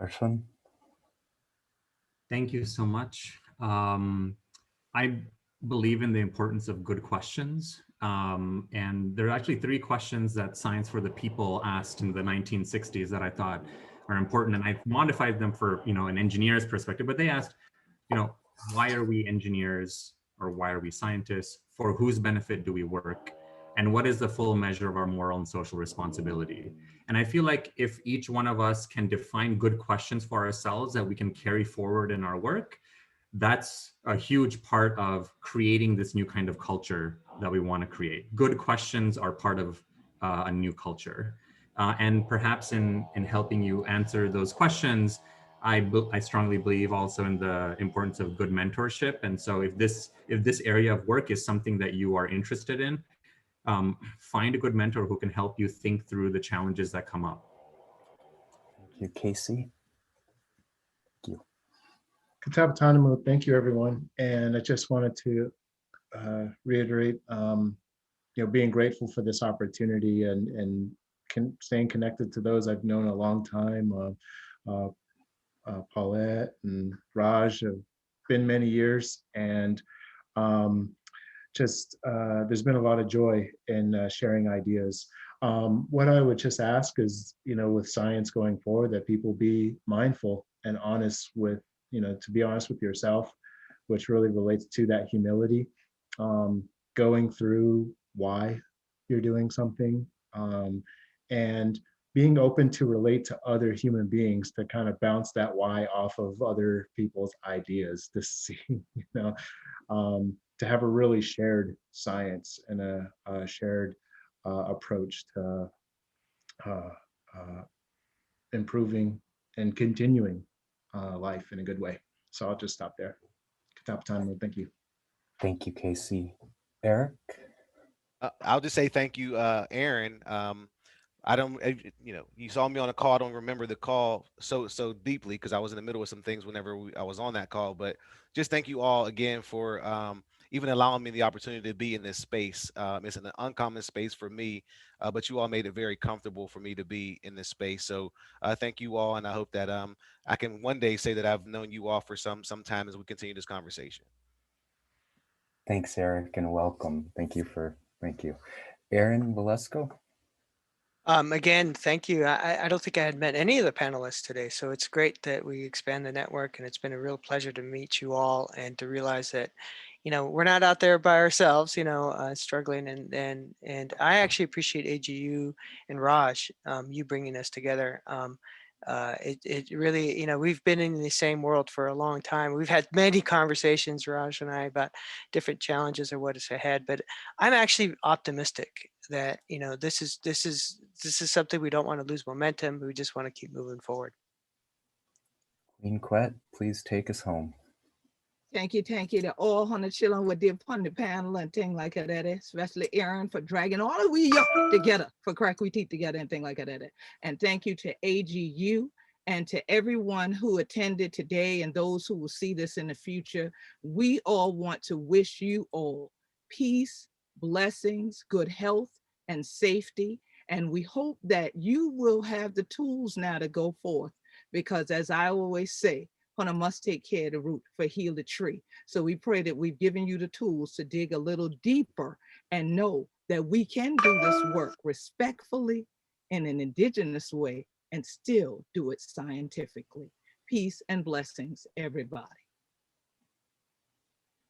Darshan? Thank you so much. I believe in the importance of good questions. And there are actually 3 questions that Science for the People asked in the 1960s that I thought are important. And I've modified them for, an engineer's perspective, but they asked, why are we engineers, or why are we scientists? For whose benefit do we work? And what is the full measure of our moral and social responsibility? And I feel like if each one of us can define good questions for ourselves that we can carry forward in our work, that's a huge part of creating this new kind of culture that we want to create. Good questions are part of a new culture. And perhaps in helping you answer those questions, I strongly believe also in the importance of good mentorship. And so if this area of work is something that you are interested in, find a good mentor who can help you think through the challenges that come up. Thank you, Casey. Thank you. Katapatanamo, thank you, everyone. And I just wanted to reiterate, being grateful for this opportunity, and staying connected to those I've known a long time. Paulette and Raj have been many years, and there's been a lot of joy in sharing ideas. What I would just ask is, with science going forward, that people be mindful and honest with, to be honest with yourself, which really relates to that humility, going through why you're doing something, and being open to relate to other human beings, to kind of bounce that why off of other people's ideas, to see, to have a really shared science and a shared approach to improving and continuing life in a good way. So I'll just stop there. Thank you. Thank you, Casey. Eric? I'll just say thank you, Erin. I don't, you saw me on a call. I don't remember the call so deeply, because I was in the middle of some things whenever I was on that call. But just thank you all again for even allowing me the opportunity to be in this space. It's an uncommon space for me, but you all made it very comfortable for me to be in this space. So thank you all, and I hope that I can one day say that I've known you all for some time as we continue this conversation. Thanks, Eric, and welcome. Thank you. Erin, Velasco? Again, thank you. I don't think I had met any of the panelists today, so it's great that we expand the network, and it's been a real pleasure to meet you all and to realize that, we're not out there by ourselves, struggling, and I actually appreciate AGU and Raj, you bringing us together. It really, we've been in the same world for a long time. We've had many conversations, Raj and I, about different challenges or what is ahead, but I'm actually optimistic that, this is something we don't want to lose momentum. We just want to keep moving forward. Queen Quet, please take us home. Thank you to all 100 children with their on the panel and things like that, especially Erin for dragging all of we up together for crack we teeth together and things like that. And thank you to AGU and to everyone who attended today and those who will see this in the future. We all want to wish you all peace, blessings, good health, and safety. And we hope that you will have the tools now to go forth, because as I always say, Hunter must take care of the root for heal the tree. So we pray that we've given you the tools to dig a little deeper and know that we can do this work respectfully in an indigenous way and still do it scientifically. Peace and blessings, everybody.